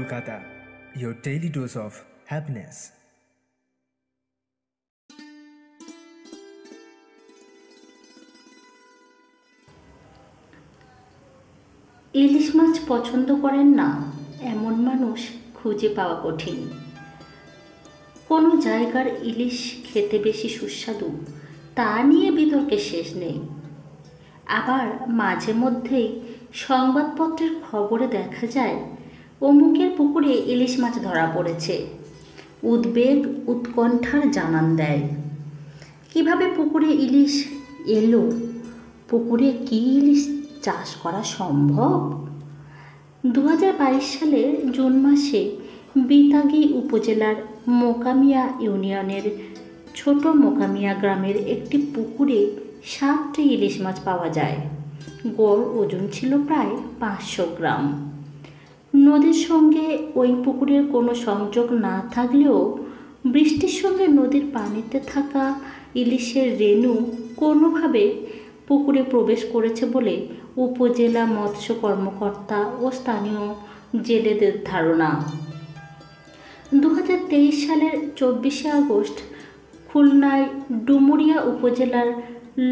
Kolkata, your daily dose of happiness. ইলিশ মাছ পছন্দ করেন না এমন মানুষ খুঁজে পাওয়া কঠিন। কোনো জায়গার ইলিশ খেতে বেশি সুস্বাদু তা নিয়ে বিতর্কের শেষ নেই। আবার মাঝে মধ্যেই সংবাদপত্রের খবরে দেখা যায় অমুকের পুকুরে ইলিশ মাছ ধরা পড়েছে। উদ্বেগ উৎকণ্ঠার জানান দেয়। কিভাবে পুকুরে ইলিশ এলো? পুকুরে কি ইলিশ চাষ করা সম্ভব? 2022 সালের জুন মাসে বিতাগী উপজেলার মোকামিয়া ইউনিয়নের ছোট মোকামিয়া গ্রামের একটি পুকুরে 7টি ইলিশ মাছ পাওয়া যায়। গড় ওজন ছিল প্রায় 500 গ্রাম। নদীর সঙ্গে ওই পুকুরের কোনো সংযোগ না থাকলেও বৃষ্টির সঙ্গে নদীর পানিতে থাকা ইলিশের রেণু কোনোভাবে পুকুরে প্রবেশ করেছে বলে উপজেলা মৎস্য কর্মকর্তা ও স্থানীয় জেলেদের ধারণা। 2023 সালের 24শে আগস্ট খুলনায় ডুমুরিয়া উপজেলার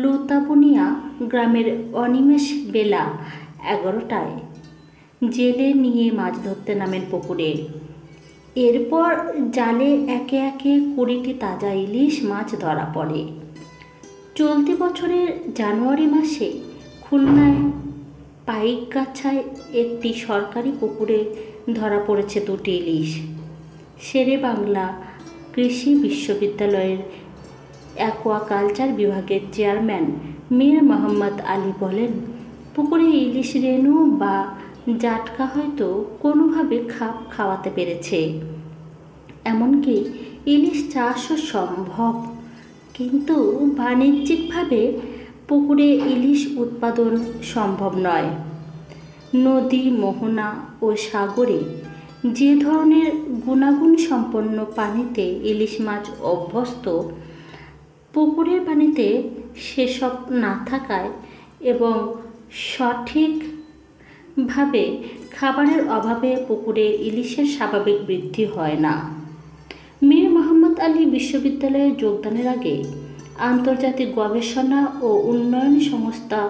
লুতাবুনিয়া গ্রামের অনিমেষ বেলা 11টায় জেলে নিয়ে মাছ ধরতে নামেন পুকুরে। এরপর জালে একে একে 20টি তাজা ইলিশ মাছ ধরা পড়ে। চলতি বছরের জানুয়ারি মাসে খুলনায় পাইকগাছায় একটি সরকারি পুকুরে ধরা পড়েছে 2টি ইলিশ। শেরেবাংলা কৃষি বিশ্ববিদ্যালয়ের অ্যাকোয়াকালচার বিভাগের চেয়ারম্যান মীর মোহাম্মদ আলী বলেন, পুকুরে ইলিশ রেণু বা জাটকা হয়তো কোনোভাবে খাপ খাওয়াতে পেরেছে। এমনকি ইলিশ চাষও সম্ভব, কিন্তু বাণিজ্যিকভাবে পুকুরে ইলিশ উৎপাদন সম্ভব নয়। নদী, মোহনা ও সাগরে যে ধরনের গুণাগুণ সম্পন্ন পানিতে ইলিশ মাছ অভ্যস্ত, পুকুরের পানিতে সেসব না থাকায় এবং সঠিকভাবে খাবারের অভাবে পুকুরে ইলিশের স্বাভাবিক বৃদ্ধি হয় না। মীর মোহাম্মদ আলী বিশ্ববিদ্যালয়ে যোগদানের আগে আন্তর্জাতিক গবেষণা ও উন্নয়ন সংস্থা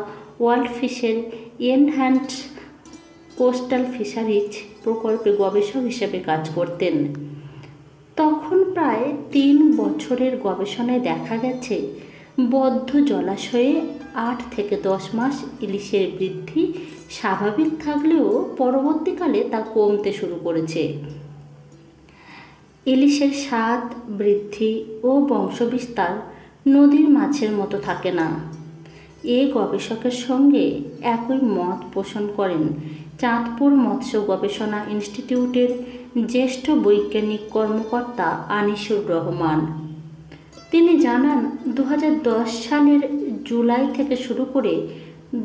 ওয়ার্ল্ড ফিশের এনহ্যান্সড কোস্টাল ফিশারিজ প্রকল্পে গবেষক হিসেবে কাজ করতেন। তখন প্রায় 3 বছরের গবেষণায় দেখা গেছে বদ্ধ জলাশয়ে 8 থেকে 10 মাস ইলিশের বৃদ্ধি স্বাভাবিক থাকলেও পরবর্তীকালে তা কমতে শুরু করেছে। ইলিশের স্বাদ, বৃদ্ধি ও বংশবিস্তার নদীর মাছের মতো থাকে না। এ গবেষকের সঙ্গে একই মত পোষণ করেন চাঁদপুর মৎস্য গবেষণা ইনস্টিটিউটের জ্যেষ্ঠ বৈজ্ঞানিক কর্মকর্তা আনিসুর রহমান। তিনি জানান, 2010 সালের জুলাই থেকে শুরু করে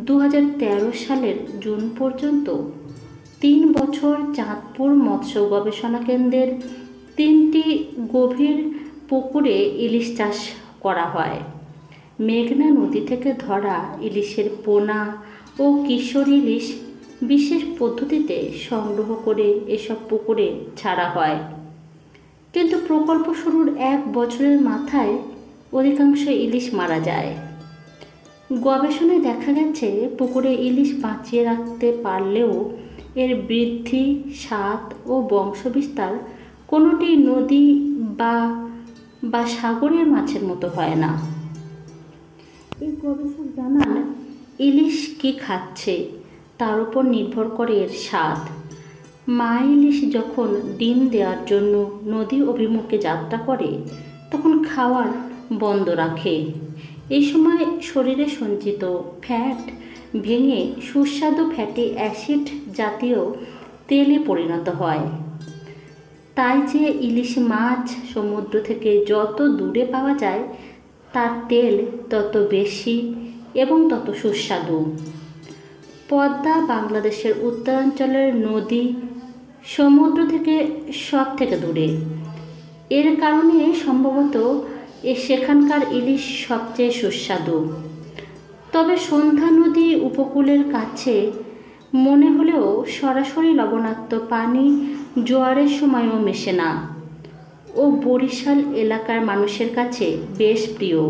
2013 সালের জুন পর্যন্ত 3 বছর চাঁদপুর মৎস্য গবেষণা কেন্দ্রের 3টি গভীর পুকুরে ইলিশ চাষ করা হয়। মেঘনা নদী থেকে ধরা ইলিশের পোনা ও কিশোর ইলিশ বিশেষ পদ্ধতিতে সংগ্রহ করে এসব পুকুরে ছাড়া হয়। কিন্তু প্রকল্প শুরুর 1 বছরের মাথায় অধিকাংশ ইলিশ মারা যায়। গবেষণায় দেখা গেছে পুকুরে ইলিশ বাঁচিয়ে রাখতে পারলেও এর বৃদ্ধি, স্বাদ ও বংশবিস্তার কোনোটি নদী বা সাগরের মাছের মতো হয় না। এই গবেষক জানান, ইলিশ কি খাচ্ছে তার উপর নির্ভর করে এর স্বাদ। মা ইলিশ যখন ডিম দেওয়ার জন্য নদী অভিমুখে যাত্রা করে তখন খাওয়ার বন্ধ রাখে। এই সময় শরীরে সঞ্চিত ফ্যাট ভেঙে সুস্বাদু ফ্যাটি অ্যাসিড জাতীয় তেলে পরিণত হয়। তাই যে ইলিশ মাছ সমুদ্র থেকে যত দূরে পাওয়া যায় তার তেল তত বেশি এবং তত সুস্বাদু। পদ্মা বাংলাদেশের উত্তরাঞ্চলের নদী, সমুদ্র থেকে সব থেকে দূরে। এর কারণে সম্ভবত সেখানকার ইলিশ সবচেয়ে সুস্বাদু। তবে সন্ধ্যা নদী উপকূলের কাছে মনে হলেও সরাসরি লবণাক্ত পানি জোয়ারের সময়ও মেশে না। ও বরিশাল এলাকার মানুষের কাছে বেশ প্রিয়।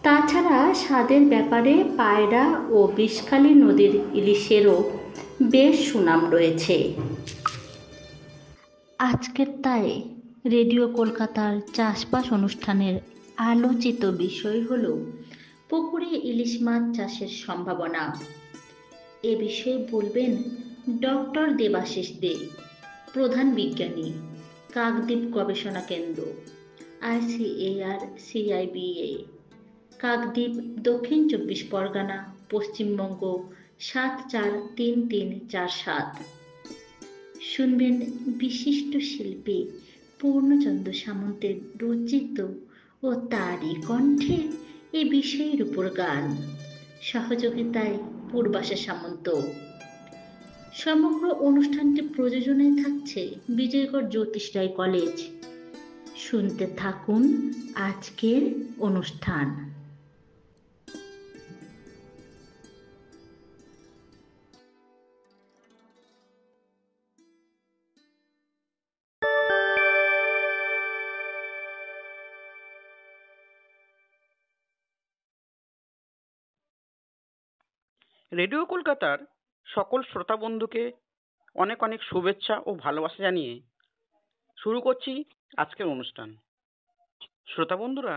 তাছাড়া স্বাদের ব্যাপারে পায়রা ও বিষখালী নদীর ইলিশেরও বেশ সুনাম রয়েছে। আজকের তাই রেডিও কলকাতার চাষবাস অনুষ্ঠানের আলোচিত বিষয় হল পুকুরে ইলিশ মাছ চাষের সম্ভাবনা। এ বিষয়ে বলবেন ডক্টর দেবাশিস দে, প্রধান বিজ্ঞানী, কাকদ্বীপ গবেষণা কেন্দ্র, ICAR CIBA, কাকদ্বীপ, দক্ষিণ 24 পরগনা, পশ্চিমবঙ্গ 743347। শুনবেন বিশিষ্ট শিল্পী পূর্ণচন্দ্র সামন্তের রচিত ও তারই কণ্ঠে এ বিষয়ের উপর গান, সহযোগিতায় পূর্বাশা সামন্ত। সমগ্র অনুষ্ঠানটি প্রযোজনায় থাকছে বিজয়গড় জ্যোতিষ রায় কলেজ। শুনতে থাকুন আজকের অনুষ্ঠান। রেডিও কলকাতার সকল শ্রোতা বন্ধুকে অনেক অনেক শুভেচ্ছা ও ভালোবাসা জানিয়ে শুরু করছি আজকের অনুষ্ঠান। শ্রোতা বন্ধুরা,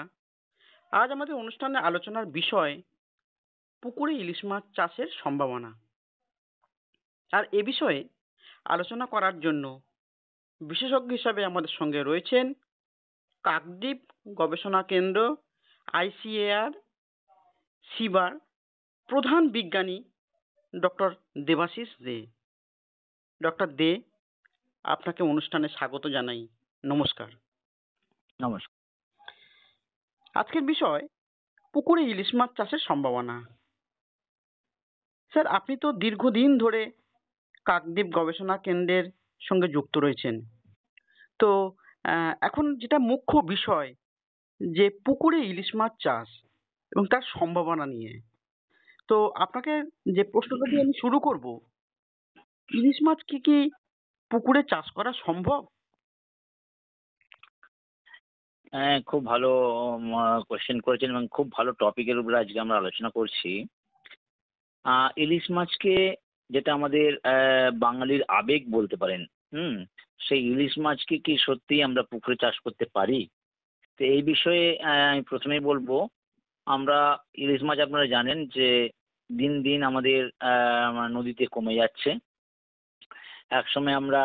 আজ আমাদের অনুষ্ঠানে আলোচনার বিষয় পুকুরে ইলিশ মাছ চাষের সম্ভাবনা। আর এ বিষয়ে আলোচনা করার জন্য বিশেষজ্ঞ হিসাবে আমাদের সঙ্গে রয়েছেন কাকদ্বীপ গবেষণা কেন্দ্র ICAR সিবার প্রধান বিজ্ঞানী ডক্টর দেবাশিস দে। ডক্টর দে, আপনাকে অনুষ্ঠানে স্বাগত জানাই। নমস্কার। নমস্কার। আজকের বিষয় পুকুরে ইলিশ মাছ চাষের সম্ভাবনা। স্যার, আপনি তো দীর্ঘদিন ধরে কাকদ্বীপ গবেষণা কেন্দ্রের সঙ্গে যুক্ত রয়েছেন। তো এখন যেটা মুখ্য বিষয় যে পুকুরে ইলিশ মাছ চাষ এবং তার সম্ভাবনা নিয়ে, তো আপনাকে যে প্রশ্নটা দিয়ে আমি শুরু করব, ইলিশ মাছ কি পুকুরে চাষ করা সম্ভব? হ্যাঁ, খুব ভালো কোশ্চেন করেছেন এবং খুব ভালো টপিকের উপরে আজকে আমরা আলোচনা করছি। ইলিশ মাছকে, যেটা আমাদের বাঙালির আবেগ বলতে পারেন, সেই ইলিশ মাছকে কি সত্যি আমরা পুকুরে চাষ করতে পারি? তো এই বিষয়ে আমি প্রথমেই বলবো, আমরা ইলিশ মাছ আপনারা জানেন যে দিন দিন আমাদের নদীতে কমে যাচ্ছে। একসময় আমরা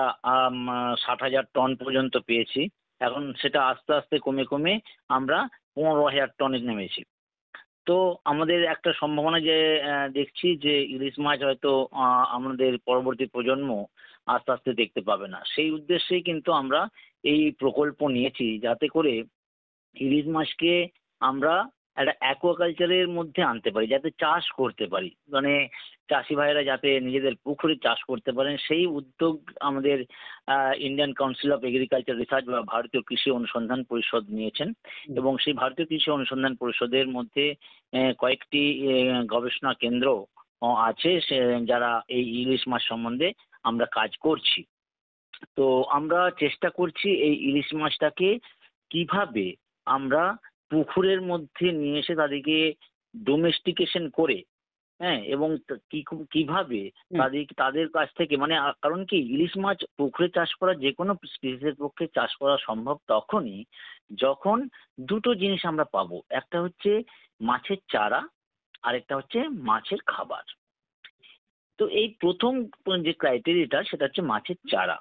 60,000 টন পর্যন্ত পেয়েছি, এখন সেটা আস্তে আস্তে কমে কমে আমরা 15,000 টনে নেমেছি। তো আমাদের একটা সম্ভাবনা যে দেখছি যে ইলিশ মাছ হয়তো আমাদের পরবর্তী প্রজন্ম আস্তে আস্তে দেখতে পাবে না। সেই উদ্দেশ্যেই কিন্তু আমরা এই প্রকল্প নিয়েছি, যাতে করে ইলিশ মাছকে আমরা একটা অ্যাকোয়াকালচারের মধ্যে আনতে পারি, যাতে চাষ করতে পারি, মানে চাষি ভাইয়েরা যাতে নিজেদের পুকুরে চাষ করতে পারেন, সেই উদ্যোগ আমাদের Indian council of agriculture research বা ভারতীয় কৃষি অনুসন্ধান পরিষদ নিয়েছেন। এবং সেই ভারতীয় কৃষি অনুসন্ধান পরিষদের মধ্যে কয়েকটি গবেষণা কেন্দ্র আছে, যারা এই ইলিশ মাছ সম্বন্ধে আমরা কাজ করছি। তো আমরা চেষ্টা করছি এই ইলিশ মাছটাকে কিভাবে আমরা পুকুরের মধ্যে নিয়ে এসে তাদেরকে ডোমেস্টিকেশন করে, হ্যাঁ, এবং কিভাবে তাদের কাছ থেকে, মানে কারণ কি, ইলিশ মাছ পুকুরে চাষ করা যে কোনো স্পিসিসের পক্ষে চাষ করা সম্ভব তখনই যখন দুটো জিনিস আমরা পাবো। একটা হচ্ছে মাছের চারা, আরেকটা হচ্ছে মাছের খাবার। তো এই প্রথম যে ক্রাইটেরিয়াটা, সেটা হচ্ছে মাছের চারা।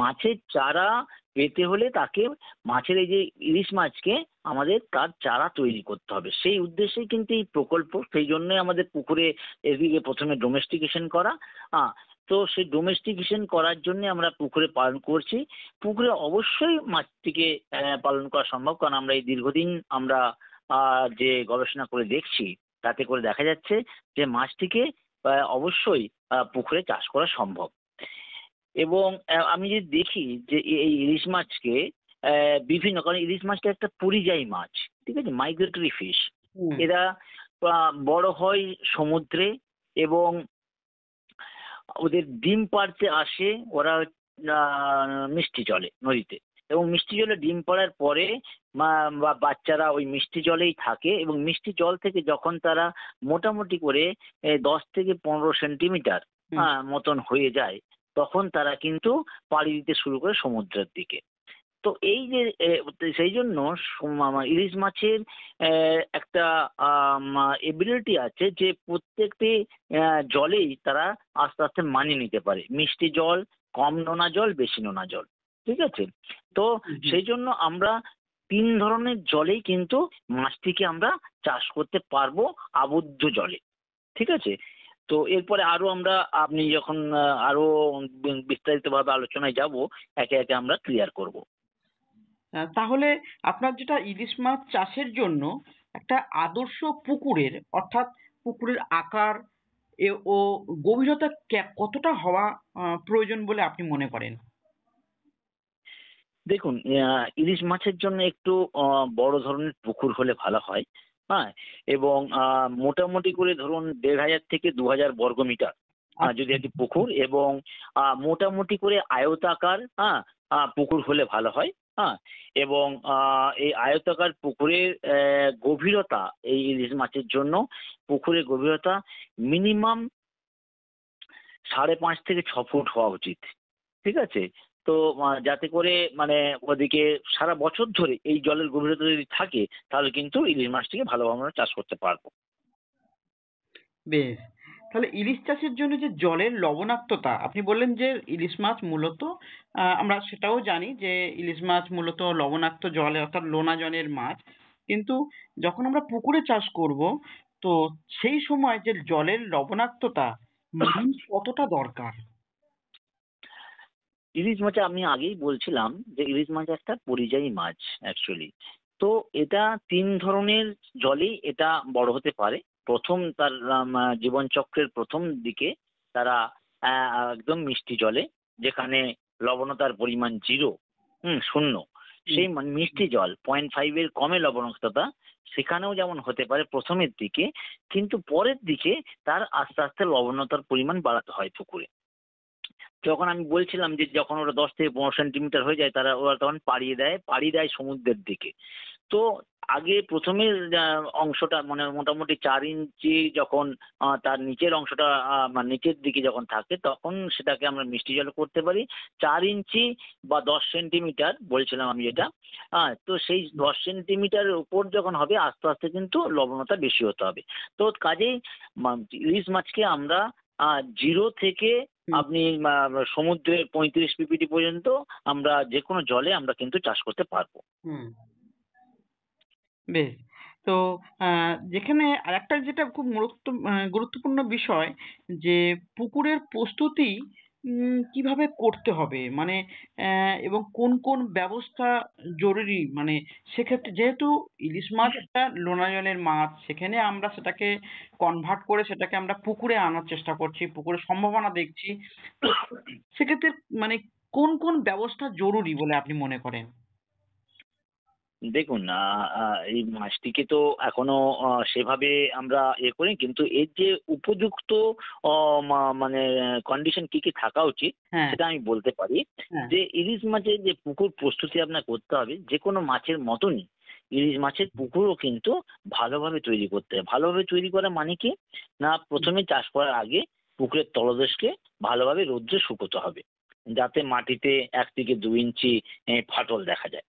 মাছের চারা পেতে হলে তাকে, মাছের এই যে ইলিশ মাছকে আমাদের তার চারা তৈরি করতে হবে। সেই উদ্দেশ্যেই কিন্তু এই প্রকল্প, সেই জন্যই আমাদের পুকুরে এদিকে প্রথমে ডোমেস্টিকেশন করা। তো সেই ডোমেস্টিকেশন করার জন্য আমরা পুকুরে পালন করছি। পুকুরে অবশ্যই মাছটিকে পালন করা সম্ভব, কারণ আমরা এই দীর্ঘদিন আমরা যে গবেষণা করে দেখছি, তাতে করে দেখা যাচ্ছে যে মাছটিকে অবশ্যই পুকুরে চাষ করা সম্ভব। এবং আমি যদি দেখি যে এই ইলিশ মাছকে বিভিন্ন, কারণ ইলিশ মাছটা একটা পরিযায়ী মাছ, ঠিক আছে, মাইগ্রেটরি ফিশ। এরা বড় হয় সমুদ্রে এবং ওদের ডিম পাড়তে আসে ওরা মিষ্টি জলে নদীতে, এবং মিষ্টি জলে ডিম পাড়ার পরে বা বাচ্চারা ওই মিষ্টি জলেই থাকে, এবং মিষ্টি জল থেকে যখন তারা মোটামুটি করে 10 থেকে 15 সেন্টিমিটার মতন হয়ে যায়, তখন তারা কিন্তু পাড়ি দিতে শুরু করে সমুদ্রের দিকে। তো এই যে সেই জন্য ইলিশ মাছের একটা এবিলিটি আছে যে প্রত্যেকটি জলেই তারা আস্তে আস্তে মানিয়ে নিতে পারে, মিষ্টি জল, কম নোনা জল, বেশি নোনা জল। ঠিক আছে? তো সেই জন্য আমরা 3 ধরনের জলেই কিন্তু মাছটিকে আমরা চাষ করতে পারবো আবদ্ধ জলে। ঠিক আছে? তো এরপরে আরো আমরা, আপনি যখন আরো বিস্তারিতভাবে আলোচনায় যাব, একে একে আমরা ক্লিয়ার করব। তাহলে আপনার যেটা ইলিশ মাছ চাষের জন্য একটা আদর্শ পুকুরের, অর্থাৎ পুকুরের আকার ও গভীরতা কতটা হওয়া প্রয়োজন বলে আপনি মনে করেন? দেখুন, ইলিশ মাছের জন্য একটু বড় ধরনের পুকুর হলে ভালো হয়। হ্যাঁ, এবং মোটামুটি করে ধরুন 1500 থেকে 2000 বর্গমিটার যদি একটি পুকুর, এবং মোটামুটি করে আয়তাকার পুকুর হলে ভালো হয়। হ্যাঁ, এবং এই আয়তাকার পুকুরের গভীরতা, এই ইলিশ মাছের জন্য পুকুরের গভীরতা মিনিমাম 5.5 থেকে 6 ফুট হওয়া উচিত। ঠিক আছে? তো যাতে করে মানে ওদিকে সারা বছর ধরে এই জলের গভীরতা যদি থাকে, তাহলে কিন্তু ইলিশ মাছটিকে ভালোভাবে আমরা চাষ করতে পারবো। বেশ। তাহলে ইলিশ চাষের জন্য যে জলের লবণাক্ততা, আপনি বললেন যে ইলিশ মাছ মূলত, আমরা সেটাও জানি যে ইলিশ মাছ মূলত লবণাক্ত জলে, অর্থাৎ লোনা জলের মাছ। কিন্তু যখন আমরা পুকুরে চাষ করব, তো সেই সময় যে জলের লবণাক্ততা কতটা দরকার? ইলিশ মাছে আমি আগেই বলছিলাম যে ইলিশ মাছ একটা পরিযায়ী মাছ অ্যাকচুয়ালি। তো এটা 3 ধরনের জলেই এটা বড় হতে পারে। প্রথম তার জীবনচক্রের প্রথম দিকে তারা একদম মিষ্টি জলে, যেখানে লবণতার পরিমাণ 0, শূন্য, সেই মিষ্টি জল 0.5 এর কমে লবণাক্ততা, সেখানেও যেমন হতে পারে প্রথমের দিকে, কিন্তু পরের দিকে তার আস্তে আস্তে লবণতার পরিমাণ বাড়াতে হয় পুকুরে। যখন আমি বলছিলাম যে যখন ওরা 10 থেকে 15 সেন্টিমিটার হয়ে যায়, ওরা তখন পাড়ি দেয় সমুদ্রের দিকে। তো আগে প্রথমের অংশটা মানে মোটামুটি 4 ইঞ্চি, যখন তার নিচের অংশটা মানে নিচের দিকে যখন থাকে, তখন সেটাকে আমরা মিষ্টি জল করতে পারি। 4 ইঞ্চি বা 10 সেন্টিমিটার বলছিলাম আমি যেটা, তো সেই 10 সেন্টিমিটারের উপর যখন হবে, আস্তে আস্তে কিন্তু লবণতা বেশি হতে হবে। তো কাজেই ইলিশ মাছকে আমরা 0 থেকে আপনি সমুদ্রের 35 পিপিটি পর্যন্ত আমরা যে কোনো জলে আমরা কিন্তু চাষ করতে পারবো। হুম। বেশ। তো যেখানে আরেকটা যেটা খুব গুরুত্বপূর্ণ বিষয়, যে পুকুরের প্রস্তুতি কিভাবে করতে হবে? মানে এবং কোন কোন ব্যবস্থা জরুরি? মানে সেক্ষেত্রে যেহেতু ইলিশ মাছ একটা লোনা জলের মাছ, সেখানে আমরা সেটাকে কনভার্ট করে সেটাকে আমরা পুকুরে আনার চেষ্টা করছি, পুকুরের সম্ভাবনা দেখছি। তো সেক্ষেত্রে মানে কোন কোন ব্যবস্থা জরুরি বলে আপনি মনে করেন? দেখুন, এই মাছটিকে তো এখনো সেভাবে আমরা করি, কিন্তু এর যে উপযুক্ত মানে কন্ডিশন কি কি থাকা উচিত, হ্যাঁ, সেটা আমি বলতে পারি। হ্যাঁ। যে ইলিশ মাছের যে পুকুর প্রস্তুতি আপনার করতে হবে, যে কোনো মাছের মতনই ইলিশ মাছের পুকুরও কিন্তু ভালোভাবে তৈরি করতে হবে। ভালোভাবে তৈরি করা মানে কি না, প্রথমে চাষ করার আগে পুকুরের তলদেশকে ভালোভাবে রৌদ্রে শুকোতে হবে, যাতে মাটিতে 1 থেকে 2 ইঞ্চি ফাটল দেখা যায়।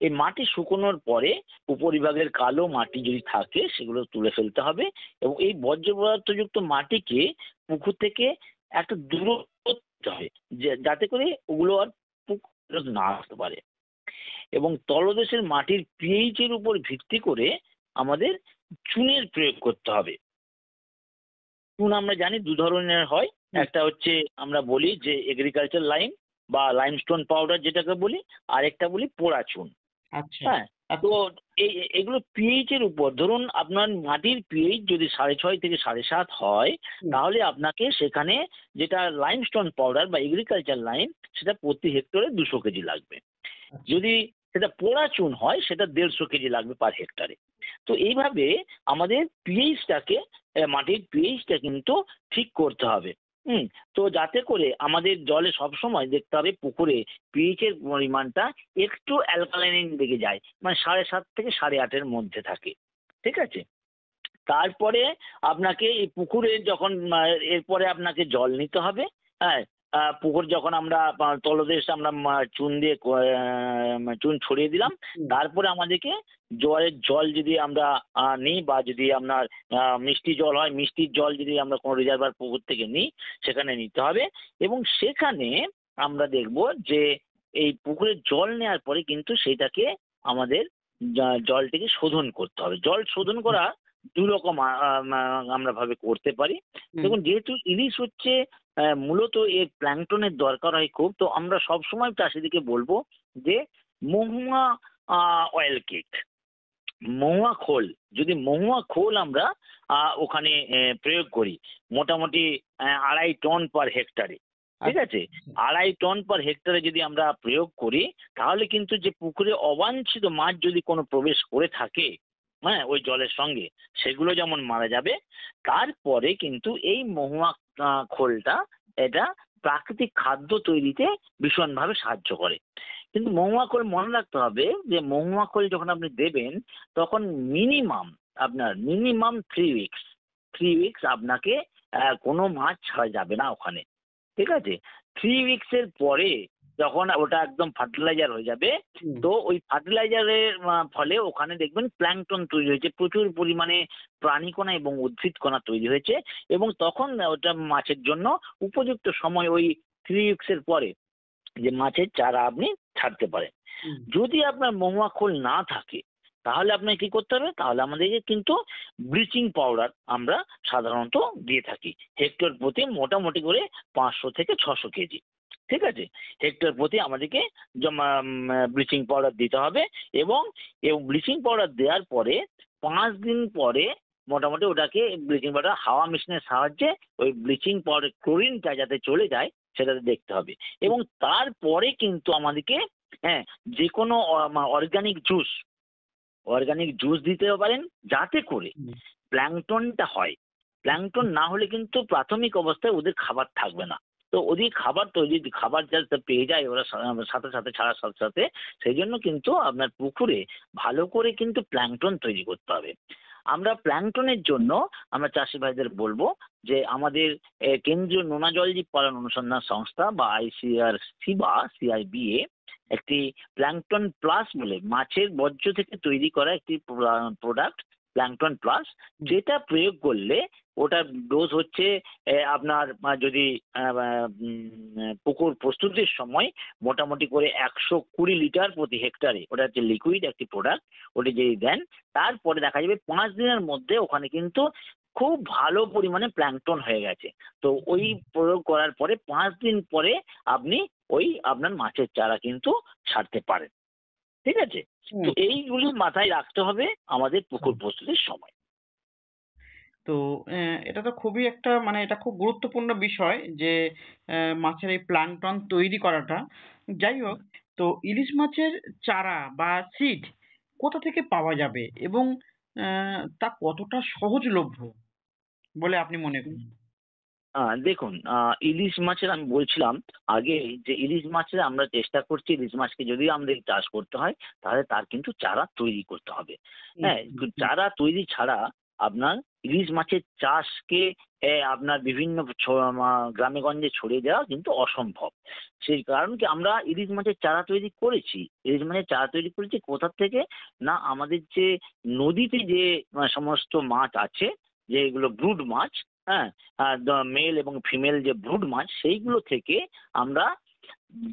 এই মাটি শুকোনোর পরে উপরিভাগের কালো মাটি যদি থাকে, সেগুলো তুলে ফেলতে হবে, এবং এই বর্জ্য পদার্থযুক্ত মাটিকে পুকুর থেকে একটা দূরত্ব দিতে হবে, যাতে করে ওগুলো আর পুকুরে না আসতে পারে। এবং তলদেশের মাটির পিএইচ এর উপর ভিত্তি করে আমাদের চুনের প্রয়োগ করতে হবে। চুন আমরা জানি 2 ধরনের হয়। একটা হচ্ছে আমরা বলি যে এগ্রিকালচার লাইম বা লাইমস্টোন পাউডার যেটাকে বলি, আর একটা বলি পোড়া চুন। আচ্ছা। হ্যাঁ, তো এগুলো পিএইচ এর উপর, ধরুন আপনার মাটির পিএইচ যদি 6.5 থেকে 7.5 হয়, তাহলে আপনাকে সেখানে যেটা লাইমস্টোন পাউডার বা এগ্রিকালচার লাইম, সেটা প্রতি হেক্টরে 200 কেজি লাগবে। যদি সেটা পোড়া চুন হয়, সেটা 150 কেজি লাগবে পার হেক্টরে। তো এইভাবে আমাদের পিএইচটাকে, মাটির পিএইচটা কিন্তু ঠিক করতে হবে। হুম। তো যাতে করে আমাদের জলে সবসময় দেখতে হবে পুকুরে পিএইচ এর পরিমাণটা একটু অ্যালকালাইন দিকে যায়, মানে 7.5 থেকে 8.5-এর মধ্যে থাকে। ঠিক আছে? তারপরে আপনাকে এই পুকুরে যখন এরপরে আপনাকে জল নিতে হবে। হ্যাঁ, পুকুর যখন আমরা তলদেশ আমরা চুন দিয়ে চুন ছড়িয়ে দিলাম। হুম। তারপরে আমাদেরকে জলের জল যদি আমরা নিই, বা যদি আপনার মিষ্টি জল হয়, মিষ্টির জল যদি আমরা কোনো রিজার্ভার পুকুর থেকে নিই, সেখানে নিতে হবে। এবং সেখানে আমরা দেখব যে এই পুকুরের জল নেওয়ার পরে কিন্তু সেটাকে আমাদের জলটিকে শোধন করতে হবে। জল শোধন করা ২ রকম আমরা ভাবে করতে পারি। হুম। দেখুন, যেহেতু ইলিশ হচ্ছে মূলত এর প্ল্যাঙ্কটনের দরকার হয় খুব, তো আমরা সবসময় চাষিদেরকে বলব যে মহুয়া অয়েল কেক, মহুয়া খোল, যদি মহুয়া খোল আমরা ওখানে প্রয়োগ করি মোটামুটি ২.৫ টন পার হেক্টরে। ঠিক আছে? ২.৫ টন পার হেক্টরে যদি আমরা প্রয়োগ করি, তাহলে কিন্তু যে পুকুরে অবাঞ্ছিত মাছ যদি কোনো প্রবেশ করে থাকে, হ্যাঁ, ওই জলের সঙ্গে, সেগুলো যেমন মারা যাবে। তারপরে কিন্তু এই মহুয়া খোলটা এটা প্রাকৃতিক খাদ্য তৈরিতে ভীষণভাবে সাহায্য করে। কিন্তু মহুয়া খোল মনে রাখতে হবে যে মহুয়া খোল যখন আপনি দেবেন, তখন মিনিমাম 3 উইকস, 3 উইকস আপনাকে কোনো মাছ ছাড়া যাবে না ওখানে। ঠিক আছে? 3 উইকস এর পরে যখন ওটা একদম ফার্টিলাইজার হয়ে যাবে, হুম। তো ওই ফার্টিলাইজারের ফলে ওখানে দেখবেন প্ল্যাঙ্কটন তৈরি হয়েছে, প্রচুর পরিমাণে প্রাণীকণা এবং উদ্ভিদকণা তৈরি হয়েছে, এবং তখন ওটা মাছের জন্য উপযুক্ত সময় ওই 3 উইকস এর পরে যে মাছের চারা আপনি ছাড়তে পারেন। হুম। যদি আপনার মহুয়া খোল না থাকে, তাহলে আপনাকে কি করতে হবে? তাহলে আমাদেরকে কিন্তু ব্লিচিং পাউডার আমরা সাধারণত দিয়ে থাকি হেক্টর প্রতি মোটামুটি করে 500 থেকে 600 কেজি। ঠিক আছে? হেক্টর প্রতি আমাদেরকে ব্লিচিং পাউডার দিতে হবে। এবং ব্লিচিং পাউডার দেওয়ার পরে 5 দিন পরে মোটামুটি ওটাকে ব্লিচিং পাউডার হাওয়া মেশিনের সাহায্যে ওই ব্লিচিং পাউডার ক্লোরিনটা যাতে চলে যায় সেটাতে দেখতে হবে। এবং তারপরে কিন্তু আমাদেরকে, হ্যাঁ, যে কোনো অর্গানিক জুস দিতে পারেন, যাতে করে হুম। প্ল্যাঙ্কটনটা হয়। প্ল্যাঙ্কটন না হলে কিন্তু প্রাথমিক অবস্থায় ওদের খাবার থাকবে না। তো ওদের খাবার তৈরি, খাবার যাতে পেয়ে যায় ওরা সাথে সাথে ছাড়ার সাথে সাথে, সেই জন্য কিন্তু আপনার পুকুরে ভালো করে কিন্তু প্ল্যাঙ্কটন তৈরি করতে হবে। আমরা প্ল্যাঙ্কটনের জন্য আমরা চাষি ভাইদের বলবো যে আমাদের কেন্দ্রীয় নোনা জলজীব পালন অনুসন্ধান সংস্থা বা আইসিআরসি বা সিআইবিএ একটি প্ল্যাঙ্কটন প্লাস বলে মাছের বর্জ্য থেকে তৈরি করা একটি প্রোডাক্ট, প্ল্যাঙ্কটন প্লাস, যেটা প্রয়োগ করলে ওটার ডোজ হচ্ছে আপনার যদি পুকুর প্রস্তুতির সময় মোটামুটি করে 120 লিটার প্রতি হেক্টরে, ওটা হচ্ছে লিকুইড একটি প্রোডাক্ট। ওটি যদি দেন, তারপরে দেখা যাবে 5 দিনের মধ্যে ওখানে কিন্তু খুব ভালো পরিমাণে প্ল্যাঙ্কটন হয়ে গেছে। তো ওই প্রয়োগ করার পরে 5 দিন পরে আপনি ওই আপনার মাছের চারা কিন্তু ছাড়তে পারেন। ঠিক আছে? তো হুম। এইগুলি মাথায় রাখতে হবে আমাদের পুকুর প্রস্তুতির সময়। তো এটা তো খুবই একটা মানে এটা খুব গুরুত্বপূর্ণ বিষয় যে মাছের এই প্লাঙ্কটন তৈরি করাটা। যাই হোক, তো ইলিশ মাছের চারা বা সিড কোথা থেকে পাওয়া যাবে এবং তা কতটা সহজলভ্য বলে আপনি মনে করেন? দেখুন, ইলিশ মাছের আমি বলছিলাম আগে যে ইলিশ মাছের আমরা চেষ্টা করছি ইলিশ মাছকে যদি আমাদের চাষ করতে হয়, তাহলে তার কিন্তু চারা তৈরি করতে হবে। হুম, হ্যাঁ, হুম, হুম, চারা তৈরি ছাড়া আপনার ইলিশ মাছের চাষকে আপনার বিভিন্ন গ্রামে-গঞ্জে ছড়িয়ে দেওয়া কিন্তু অসম্ভব। সেই কারণ কি, আমরা ইলিশ মাছের চারা তৈরি করেছি। ইলিশ মাছের চারা তৈরি করেছি কোথা থেকে? না, আমাদের যে নদীতে যে সমস্ত মাছ আছে, যেগুলো ব্রুড মাছ, হ্যাঁ? মেল এবং ফিমেল যে ব্রুড মাছ, সেইগুলো থেকে আমরা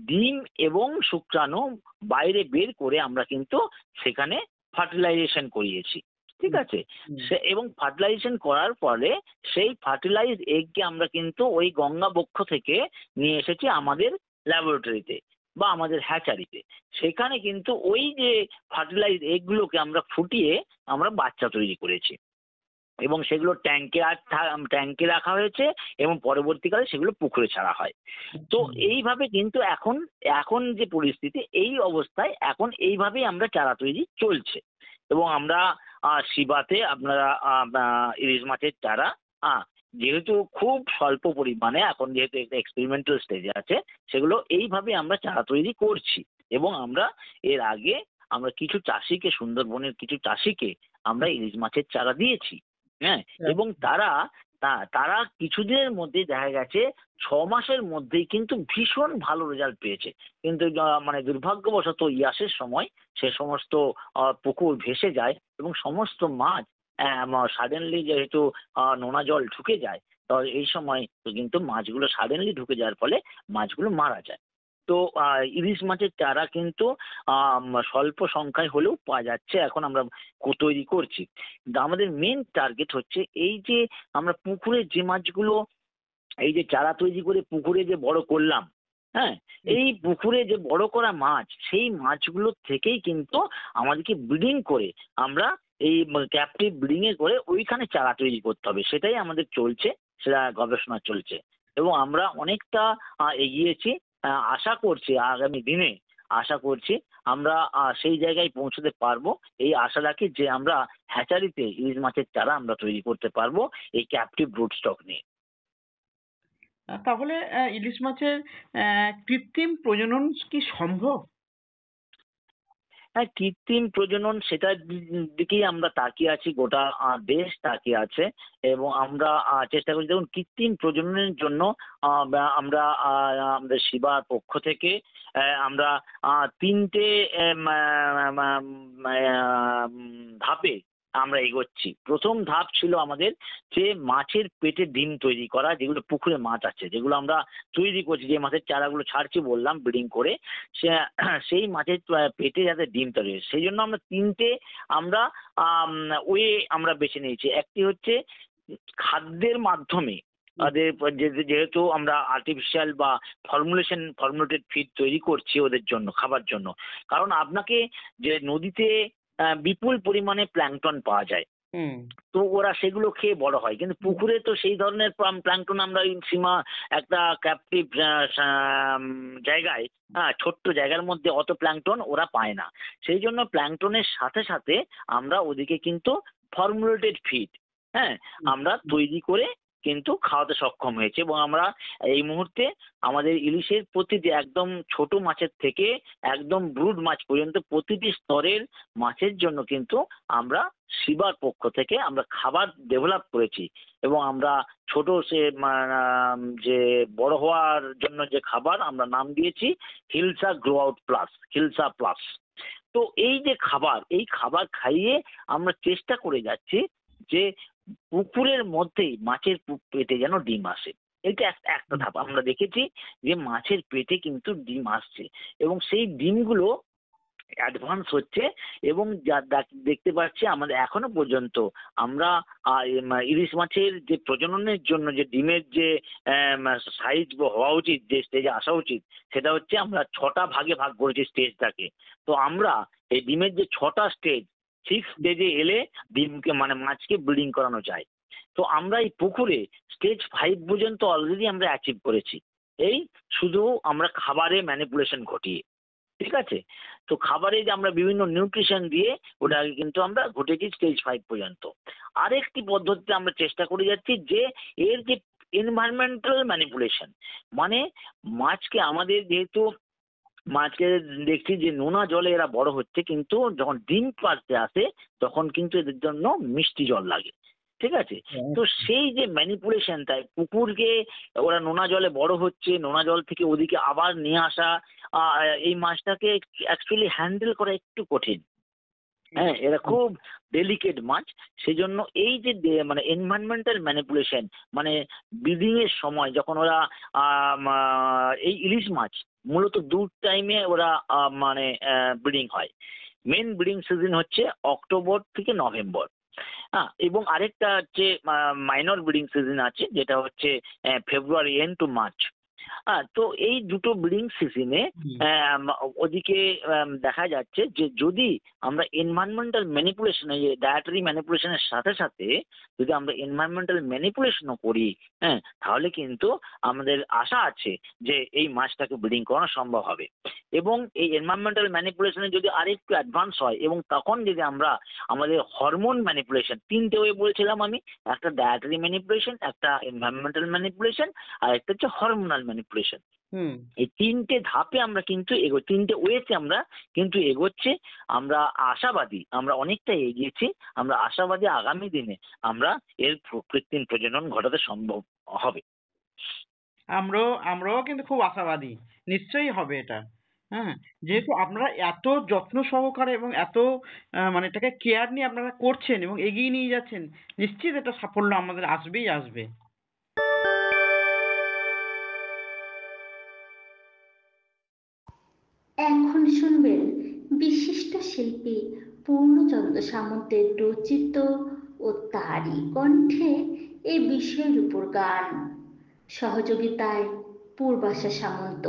ডিম এবং শুক্রাণু বাইরে বের করে আমরা কিন্তু সেখানে ফার্টিলাইজেশন করিয়েছি। ঠিক আছে? হুম, এবং ফার্টিলাইজেশন করার ফলে সেই ফার্টিলাইজড এগকে আমরা কিন্তু ওই গঙ্গা বক্ষ থেকে নিয়ে এসেছি আমাদের ল্যাবরেটরিতে বা আমাদের হ্যাচারিতে। সেখানে কিন্তু ওই যে ফার্টিলাইজড এগগুলোকে আমরা ফুটিয়ে আমরা বাচ্চা তৈরি করেছি। এবং সেগুলো ট্যাঙ্কে রাখা হয়েছে এবং পরবর্তীকালে সেগুলো পুকুরে ছাড়া হয়। তো হুম, এইভাবে কিন্তু এখন এখন যে পরিস্থিতি, এই অবস্থায় এখন এইভাবেই আমরা চারা তৈরি চলছে। এবং আমরা শিবাতে আপনারা ইলিশ মাছের চারা যেহেতু খুব স্বল্প পরিমাণে, এখন যেহেতু একটা এক্সপেরিমেন্টাল স্টেজে আছে, সেগুলো এইভাবে আমরা চারা তৈরি করছি। এবং আমরা এর আগে আমরা কিছু চাষিকে, সুন্দরবনের কিছু চাষিকে আমরা ইলিশ মাছের চারা দিয়েছি। হ্যাঁ, এবং তারা কিছুদিনের মধ্যেই দেখা গেছে 6 মাসের মধ্যেই কিন্তু ভীষণ ভালো রেজাল্ট পেয়েছে। কিন্তু মানে দুর্ভাগ্যবশত ইয়াসের সময় সে সমস্ত পুকুর ভেসে যায় এবং সমস্ত মাছ সাডেনলি, যেহেতু নোনা জল ঢুকে যায়, তো এই সময় তো কিন্তু মাছগুলো সাডেনলি ঢুকে যাওয়ার ফলে মাছগুলো মারা যায়। তো ইলিশ মাছের চারা কিন্তু স্বল্প সংখ্যায় হলেও পাওয়া যাচ্ছে, এখন আমরা তৈরি করছি। কিন্তু আমাদের মেন টার্গেট হচ্ছে এই যে আমরা পুকুরে যে মাছগুলো, এই যে চারা তৈরি করে পুকুরে যে বড় করলাম, হ্যাঁ, এই পুকুরে যে বড় করা মাছ, সেই মাছগুলোর থেকেই কিন্তু আমাদেরকে ব্রিডিং করে আমরা এই ক্যাপটিভ ব্রিডিং এ করে ওইখানে চারা তৈরি করতে হবে। সেটাই আমাদের চলছে, সেটা গবেষণা চলছে এবং আমরা অনেকটা এগিয়েছি। আশা করছি আগামী দিনে, আশা করছি আমরা সেই জায়গায় পৌঁছতে পারবো। এই আশা রাখি যে আমরা হ্যাচারিতে ইলিশ মাছের চারা আমরা তৈরি করতে পারবো এই ক্যাপটিভ ব্রুড স্টক নিয়ে। তাহলে ইলিশ মাছের কৃত্রিম প্রজনন কি সম্ভব? হ্যাঁ, কৃত্রিম প্রজনন সেটার দিকেই আমরা তাকিয়ে আছি, গোটা দেশ তাকিয়ে আছে। এবং আমরা চেষ্টা করছি, দেখুন কৃত্রিম প্রজননের জন্য আমরা আমাদের শিবার পক্ষ থেকে আমরা 3টে ধাপে আমরা এগোচ্ছি। প্রথম ধাপ ছিল আমাদের যে মাছের পেটে ডিম তৈরি করা, যেগুলো পুকুরে মাছ আছে, যেগুলো আমরা তৈরি করছি, যে মাছের চারাগুলো ছাড়ছি বললাম ব্রিডিং করে, সেই মাছের পেটে যাতে ডিম তৈরি হয়, সেই জন্য আমরা 3টে আমরা ওয়ে আমরা বেছে নিয়েছি। একটি হচ্ছে খাদ্যের মাধ্যমে, তাদের যেহেতু আমরা আর্টিফিশিয়াল বা ফর্মুলেটেড ফিড তৈরি করছি ওদের জন্য, খাবার জন্য। কারণ আপনাকে যে নদীতে বিপুল পরিমাণে প্ল্যাঙ্কটন পাওয়া যায়, তো ওরা সেগুলো খেয়ে বড় হয়, কিন্তু পুকুরে তো সেই ধরনের প্ল্যাঙ্কটন আমরা একটা ক্যাপটিভ জায়গায়, ছোট্ট জায়গার মধ্যে অত প্ল্যাঙ্কটন ওরা পায় না। সেই জন্য প্ল্যাঙ্কটনের সাথে সাথে আমরা ওদিকে কিন্তু ফর্মুলেটেড ফিড, হ্যাঁ, আমরা তৈরি করে কিন্তু খাওয়াতে সক্ষম হয়েছে। এবং আমরা এই মুহূর্তে আমাদের ইলিশের প্রতিটি, একদম ছোট মাছের থেকে একদম ব্রুড মাছ পর্যন্ত প্রতিটি স্তরের মাছের জন্য কিন্তু আমরা শিবার পক্ষ থেকে আমরা খাবার ডেভেলপ করেছি। এবং আমরা ছোট যে বড় হওয়ার জন্য যে খাবার আমরা নাম দিয়েছি hilsa grow out plus, hilsa plus. তো এই যে খাবার, এই খাবার খাইয়ে আমরা চেষ্টা করে যাচ্ছি যে পুকুরের মধ্যেই মাছের পেটে যেন ডিম আসে। এটা একটা ধাপ। আমরা দেখেছি যে মাছের পেটে কিন্তু ডিম আসছে এবং সেই ডিমগুলো অ্যাডভান্স হচ্ছে। এবং যা দেখতে পাচ্ছি আমাদের এখনো পর্যন্ত আমরা ইলিশ মাছের যে প্রজননের জন্য যে ডিমের যে সাইজ হওয়া উচিত, যে স্টেজে আসা উচিত, সেটা হচ্ছে আমরা 6টা ভাগে ভাগ করেছি স্টেজটাকে। তো আমরা এই ডিমের যে 6টা স্টেজ, 6 স্টেজে এলে ডিমকে মাছকে ব্রিডিং করানো যায়। তো আমরা এই পুকুরে স্টেজ 5 পর্যন্ত অলরেডি আমরা অ্যাচিভ করেছি, এই শুধু আমরা খাবারে ম্যানিপুলেশন ঘটিয়ে। ঠিক আছে, তো খাবারে যে আমরা বিভিন্ন নিউট্রিশন দিয়ে ওটাকে কিন্তু আমরা ঘটেছি স্টেজ 5 পর্যন্ত। আরেকটি পদ্ধতিতে আমরা চেষ্টা করে যাচ্ছি যে এর যে এনভায়রনমেন্টাল ম্যানিপুলেশন, মানে মাছকে আমাদের যেহেতু মাছকে দেখছি যে নোনা জলে এরা বড় হচ্ছে, কিন্তু যখন ডিম পাড়তে আসে তখন কিন্তু এদের জন্য মিষ্টি জল লাগে। ঠিক আছে, তো সেই যে ম্যানিপুলেশনটা, পুকুরকে ওরা নোনা জলে বড় হচ্ছে, নোনা জল থেকে ওদিকে আবার নিয়ে আসা, এই মাছটাকে অ্যাকচুয়ালি হ্যান্ডেল করা একটু কঠিন। হ্যাঁ, এরা খুব ডেলিকেট মাছ। সেই জন্য এই যে এনভায়রনমেন্টাল ম্যানিপুলেশন, মানে ব্রিডিং এর সময় যখন ওরা এই ইলিশ মাছ মূলত 2 টাইমে ওরা ব্রিডিং হয়। মেন ব্রিডিং সিজন হচ্ছে অক্টোবর থেকে নভেম্বর, হ্যাঁ, এবং আরেকটা হচ্ছে মাইনর ব্রিডিং সিজন আছে, যেটা হচ্ছে ফেব্রুয়ারি এন্ড টু মার্চ। তো এই দুটো ব্রিডিং সিজনে ওদিকে দেখা যাচ্ছে যে যদি আমরা এনভায়রনমেন্টাল ম্যানিপুলেশন, ডায়েটারি ম্যানিপুলেশনের সাথে সাথে যদি আমরা এনভায়রনমেন্টাল ম্যানিপুলেশনও করি, হ্যাঁ, তাহলে কিন্তু আমাদের আশা আছে যে এই মাছটাকে ব্রিডিং করানো সম্ভব হবে। এবং এই এনভায়রনমেন্টাল ম্যানিপুলেশনে যদি আরেকটু অ্যাডভান্স হয় এবং তখন যদি আমরা আমাদের হরমোন ম্যানিপুলেশন, তিনটে ওয়ে বলছিলাম আমি, একটা ডায়েটারি ম্যানিপুলেশন, একটা এনভায়রনমেন্টাল ম্যানিপুলেশন, আর একটা হচ্ছে হরমোনাল ম্যানিপুলেশন। এই তিনটে ধাপে আমরা কিন্তু তিনটে ওয়েতে আমরা কিন্তু এগোচ্ছি। আমরা আশাবাদী, আমরা অনেকটা এগিয়েছি, আমরা আশাবাদী আগামী দিনে আমরা এর কৃত্রিম প্রজনন ঘটাতে সম্ভব হবে। আমরাও কিন্তু খুব আশাবাদী, নিশ্চয়ই হবে এটা। হ্যাঁ, যেহেতু আপনারা এত যত্ন সহকারে এবং এত মানে এটাকে কেয়ার নিয়ে আপনারা করছেন এবং এগিয়ে নিয়ে যাচ্ছেন, নিশ্চিত এটা সাফল্য আমাদের আসবেই আসবে। এখন শুনবেন বিশিষ্ট শিল্পী পূর্ণচন্দ্র সামন্তের রচিত ও তারই কণ্ঠে এই বিষয়ের উপর গান, সহযোগিতায় পূর্বাশা সামন্ত।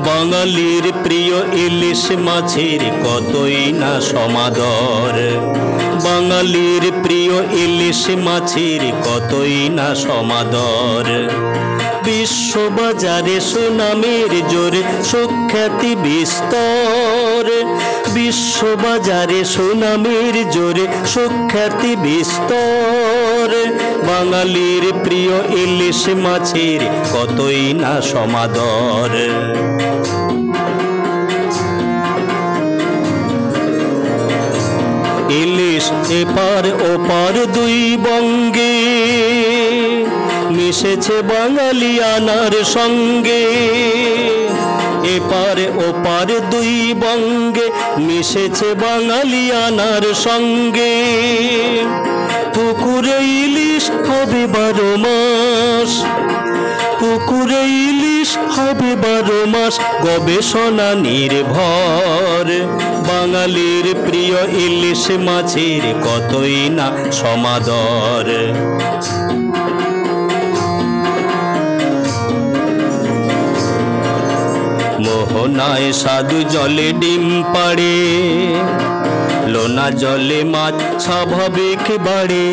বাঙালির প্রিয় ইলিশ মাছের কতই না সমাদর, বাঙালির প্রিয় ইলিশ মাছের কতই না সমাদর। বিশ্ববাজারে সুনামের জোরে সুখ্যাতি বিস্তর, বিশ্ববাজারে সুনামের জোরে সুখ্যাতি বিস্তর। বাঙালির প্রিয় ইলিশ মাছের কতই না সমাদর। ইলিশ এপার ওপার দুই বঙ্গে, মিশেছে বাঙালিয়ানার সঙ্গে। এপার ওপার দুই বঙ্গে মিশেছে বাঙালিয়ানার সঙ্গে। পুকুরে ইলিশ হবে 12 মাস, পুকুরে ইলিশ হবে 12 মাস, গবেষণা নির্ভর। বাঙালির প্রিয় ইলিশ মাছের কতই না সমাদর। মোহনায় সাধু জলে ডিম পাড়ে, লোনা জলে মাছ স্বাভাবিক বাড়ে।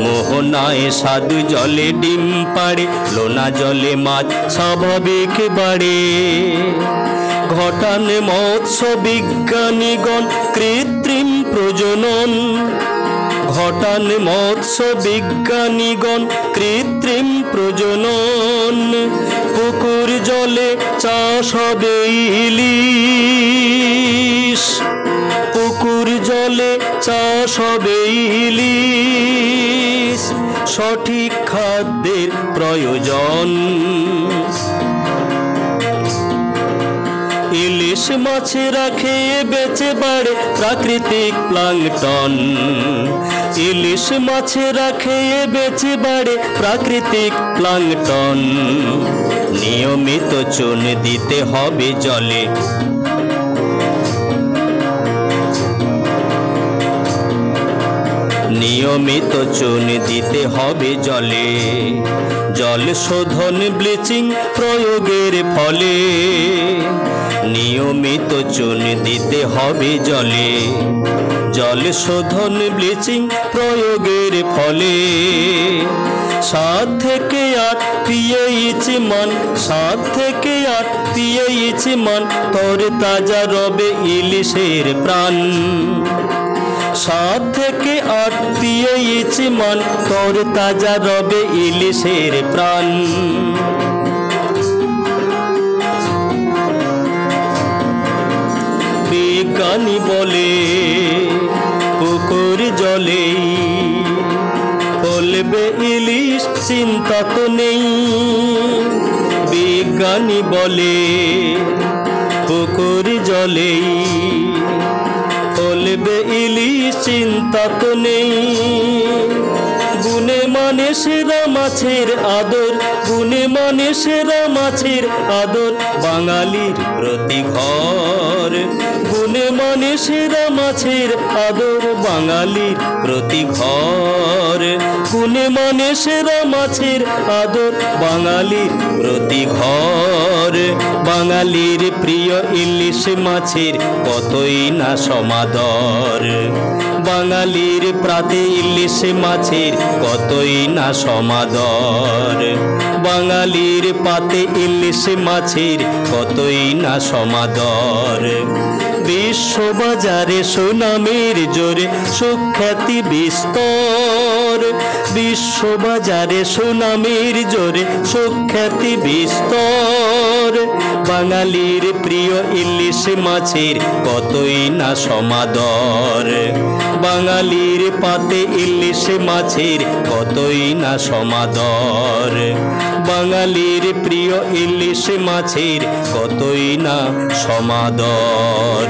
মোহনায় সাধু জলে ডিম পাড়ে, লোনা জলে মাছ স্বাভাবিক বাড়ে। ঘটান মৎস্য বিজ্ঞানীগণ কৃত্রিম প্রজনন, ঘটান মৎস্য বিজ্ঞানীগণ কৃত্রিম প্রজনন। পুকুর জলে চাষ হবে ইলিশ, পুকুর জলে চাষ হবে ইলিশ। সঠিক খাদ্যের প্রয়োজন, ইলিশ মাছেরা খেয়ে বেঁচে বাড়ে প্রাকৃতিক প্লাঙ্কটন। ইলিশ মাছেরা খেয়ে বেঁচে বাড়ে প্রাকৃতিক প্লাঙ্কটন। নিয়মিত চুন দিতে হবে জলে, নিয়মিত চুন দিতে হবে জলে। জল শোধন ব্লিচিং প্রয়োগের ফলে, নিয়মিত চুন দিতে হবে জলে। জল শোধন ব্লিচিং প্রয়োগের ফলে 7 থেকে 8 pH মান, 7 থেকে 8 pH মান, তর তাজা রবে ইলিশের প্রাণ। 7 থেকে 8 pH মান, তর তাজা রবে ইলিশের প্রাণ। বিজ্ঞানী বলে পুকুর জলেই ফলবে ইলিশ, চিন্তা তো নেই। বিজ্ঞানী বলে পুকুর জলেই ফলবে ইলিশ, চিন্তা তো নেই। গুণে মানে সেরা মাছের আদর, গুণে মানে সেরা মাছের আদর, বাঙালির প্রতি ঘর। সেরা মাছের আদর বাঙালির প্রতি ঘর। গুণে মানে সেরা মাছের আদর বাঙালির প্রতি ঘর। বাঙালির প্রিয় ইলিশ মাছের কতই না সমাদর। বাঙালির প্রাতে ইলিশ মাছের কতই না সমাদর। বাঙালির পাতে ইলিশ মাছের কতই না সমাদর। বিশ্ববাজারে সুনামের জোরে সুখ্যাতি বিস্তর। বিশ্ববাজারে সুনামের জোরে সুখ্যাতি বিস্তর। বাঙালির প্রিয় ইলিশ মাছের কতই না সমাদর। বাঙালির পাতে ইলিশ মাছের কতই না সমাদর। বাঙালির প্রিয় ইলিশ মাছের কতই না সমাদর।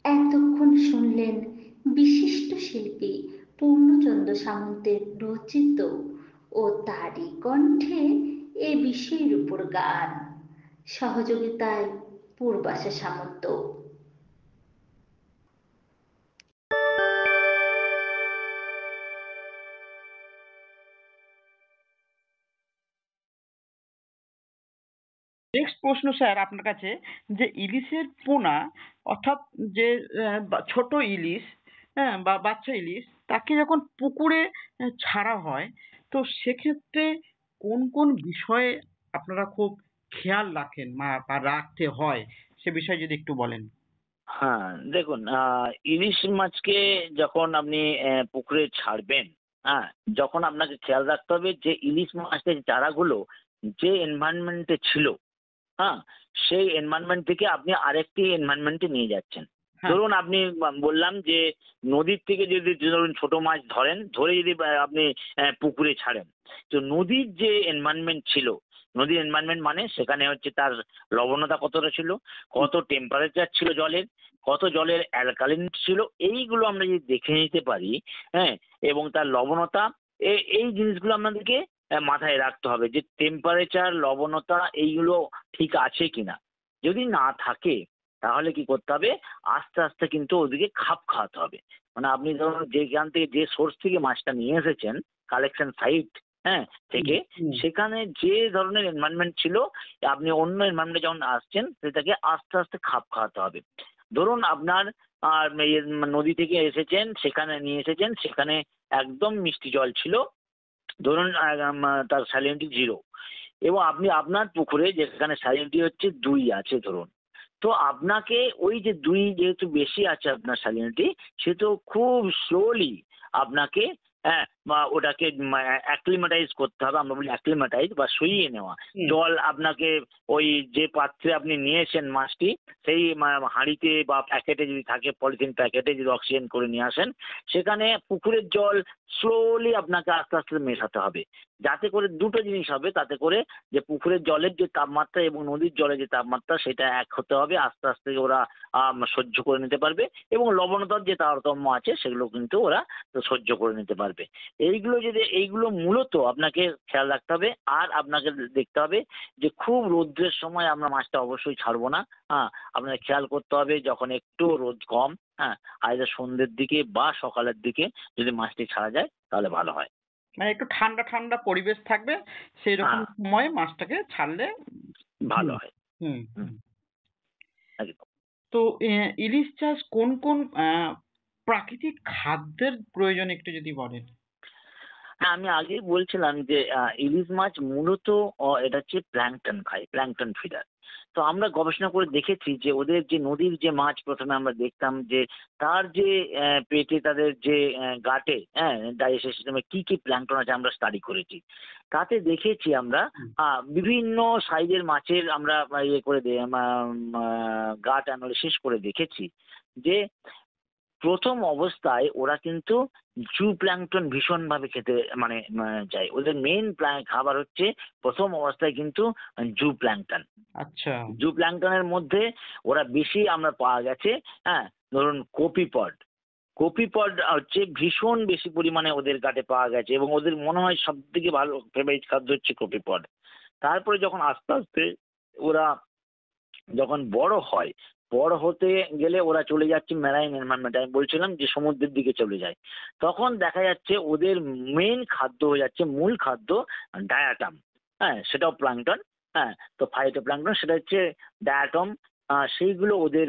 এতক্ষণ শুনলেন বিশিষ্ট শিল্পী পূর্ণচন্দ্র সামন্তের রচিত ও তারই কণ্ঠে এ বিষয়ের উপর গান, সহযোগিতায় পূর্বাশা সামন্ত। নেক্সট প্রশ্ন স্যার আপনার কাছে, যে ইলিশের পোনা অর্থাৎ যে ছোট ইলিশ, হ্যাঁ, বা বাচ্চা ইলিশ, তাকে যখন পুকুরে ছাড়া হয়, তো সেক্ষেত্রে কোন কোন বিষয়ে আপনারা খুব খেয়াল রাখেন বা রাখতে হয়, সে বিষয়ে যদি একটু বলেন। হ্যাঁ, দেখুন, ইলিশ মাছকে যখন আপনি পুকুরে ছাড়বেন, হ্যাঁ, যখন আপনাকে খেয়াল রাখতে হবে যে ইলিশ মাছের চারাগুলো যে এনভায়রনমেন্টে ছিল, হ্যাঁ, সেই এনভায়রনমেন্ট থেকে আপনি আরেকটি এনভায়রনমেন্টে নিয়ে যাচ্ছেন। হ্যাঁ। ধরুন আপনি বললাম যে নদীর থেকে যদি ধরুন ছোট মাছ ধরেন, ধরে যদি আপনি পুকুরে ছাড়েন, তো নদীর যে এনভায়রনমেন্ট ছিল, নদীর এনভায়রনমেন্ট মানে সেখানে হচ্ছে তার লবণতা কতটা ছিল, কত টেম্পারেচার ছিল জলের, কত জলের অ্যালকালিন ছিল, এইগুলো আমরা যদি দেখে নিতে পারি, হ্যাঁ, এবং তার লবণতা, এই জিনিসগুলো আপনাদেরকে মাথায় রাখতে হবে যে টেম্পারেচার, লবণতা এইগুলো ঠিক আছে কিনা। যদি না থাকে তাহলে কি করতে হবে, আস্তে আস্তে কিন্তু ওদিকে খাপ খাওয়াতে হবে। মানে আপনি ধরুন যেখান থেকে, যে সোর্স থেকে মাছটা নিয়ে এসেছেন, কালেকশন সাইট, হ্যাঁ, থেকে, সেখানে যে ধরনের এনভায়রনমেন্ট ছিল, আপনি অন্য এনভায়রনমেন্টে যখন আসছেন সেটাকে আস্তে আস্তে খাপ খাওয়াতে হবে। ধরুন আপনার নদী থেকে এসেছেন, সেখানে নিয়ে এসেছেন, সেখানে একদম মিষ্টি জল ছিল, ধরুন তার স্যালিনিটি 0, এবং আপনি আপনার পুকুরে যেখানে স্যালিনিটি হচ্ছে 2 আছে ধরুন, তো আপনাকে ওই যে 2 যেহেতু বেশি আছে আপনার স্যালিনিটি, সে তো খুব স্লোলি আপনাকে, হ্যাঁ, বা ওটাকে অ্যাক্লিমেটাইজ করতে হবে। আমরা বলি অ্যাক্লিমেটাইজ বা সইয়ে নেওয়া। জল আপনাকে ওই যে পাত্রে আপনি নিয়েছেন মাছটি, সেই হাঁড়িতে বা প্যাকেটে যদি থাকে, পলিথিন প্যাকেটে যদি অক্সিজেন করে নিয়ে আসেন, সেখানে পুকুরের জল স্লোলি আপনাকে আস্তে আস্তে মেশাতে হবে, যাতে করে দুটো জিনিস হবে, তাতে করে যে পুকুরের জলের যে তাপমাত্রা এবং নদীর জলের যে তাপমাত্রা সেটা এক হতে হবে, আস্তে আস্তে ওরা সহ্য করে নিতে পারবে, এবং লবণতার যে তারতম্য আছে সেগুলো কিন্তু ওরা সহ্য করে নিতে পারবে। এইগুলো মূলত আপনাকে খেয়াল রাখতে হবে। আর আপনাকে দেখতে হবে যে খুব রৌদ্রের সময় আমরা মাছটা অবশ্যই ছাড়বো না। হ্যাঁ, আপনাকে খেয়াল করতে হবে যখন একটু রোদ কম, হ্যাঁ, আইদার সন্ধ্যের দিকে বা সকালের দিকে যদি মাছটি ছাড়া যায় তাহলে ভালো হয়। মানে একটু ঠান্ডা ঠান্ডা পরিবেশ থাকবে, সেই রকম সময়ে মাছটাকে ছাড়লে ভালো হয়। হুম। একদম। তো ইলিশ চাষ কোন কোন প্রাকৃতিক খাদ্যের প্রয়োজন একটু যদি বলেন। হ্যাঁ, আমি আগেই বলছিলাম যে ইলিশ মাছ মূলত এটা হচ্ছে প্ল্যাঙ্কটন খায়, প্ল্যাঙ্কটন ফিডার। তো আমরা গবেষণা করে দেখেছি যে ওদের যে নদীর যে মাছ প্রথমে আমরা দেখতাম যে তার যে পেটে, তাদের যে গাটে, হ্যাঁ, ডাইজেস্টিভ সিস্টেমে কি কি প্ল্যাঙ্কটন আছে আমরা স্টাডি করেছি। তাতে দেখেছি আমরা বিভিন্ন সাইজের মাছের আমরা ইয়ে করে গাট অ্যানালিসিস করে দেখেছি যে প্রথম অবস্থায় ওরা কিন্তু জু প্ল্যাঙ্কটন ভীষণভাবে খেতে মানে যায়। ওদের মেইন খাবার হচ্ছে প্রথম অবস্থায় কিন্তু জু প্ল্যাঙ্কটন। আচ্ছা। জু প্ল্যাঙ্কটনের মধ্যে ওরা বেশি আমরা পাওয়া গেছে, হ্যাঁ, ধরুন কপিপড। কপিপড হচ্ছে ভীষণ বেশি পরিমাণে ওদের কাটে পাওয়া গেছে, এবং ওদের মনে হয় সব থেকে ভালো ফেভারিট খাদ্য হচ্ছে কপিপড। তারপরে যখন আস্তে আস্তে ওরা যখন বড় হয় বড় হতে গেলে ওরা চলে যাচ্ছে মেরাইন এনভায়রনমেন্ট, আমি বলছিলাম যে সমুদ্রের দিকে চলে যায়। তখন দেখা যাচ্ছে ওদের মেন খাদ্য হয়ে যাচ্ছে, মূল খাদ্য ডায়াটাম। হ্যাঁ, সেটাও প্লাঙ্কটন। হ্যাঁ, তো ফাইটোপ্লাঙ্কটন সেটা হচ্ছে ডায়াটম। সেইগুলো ওদের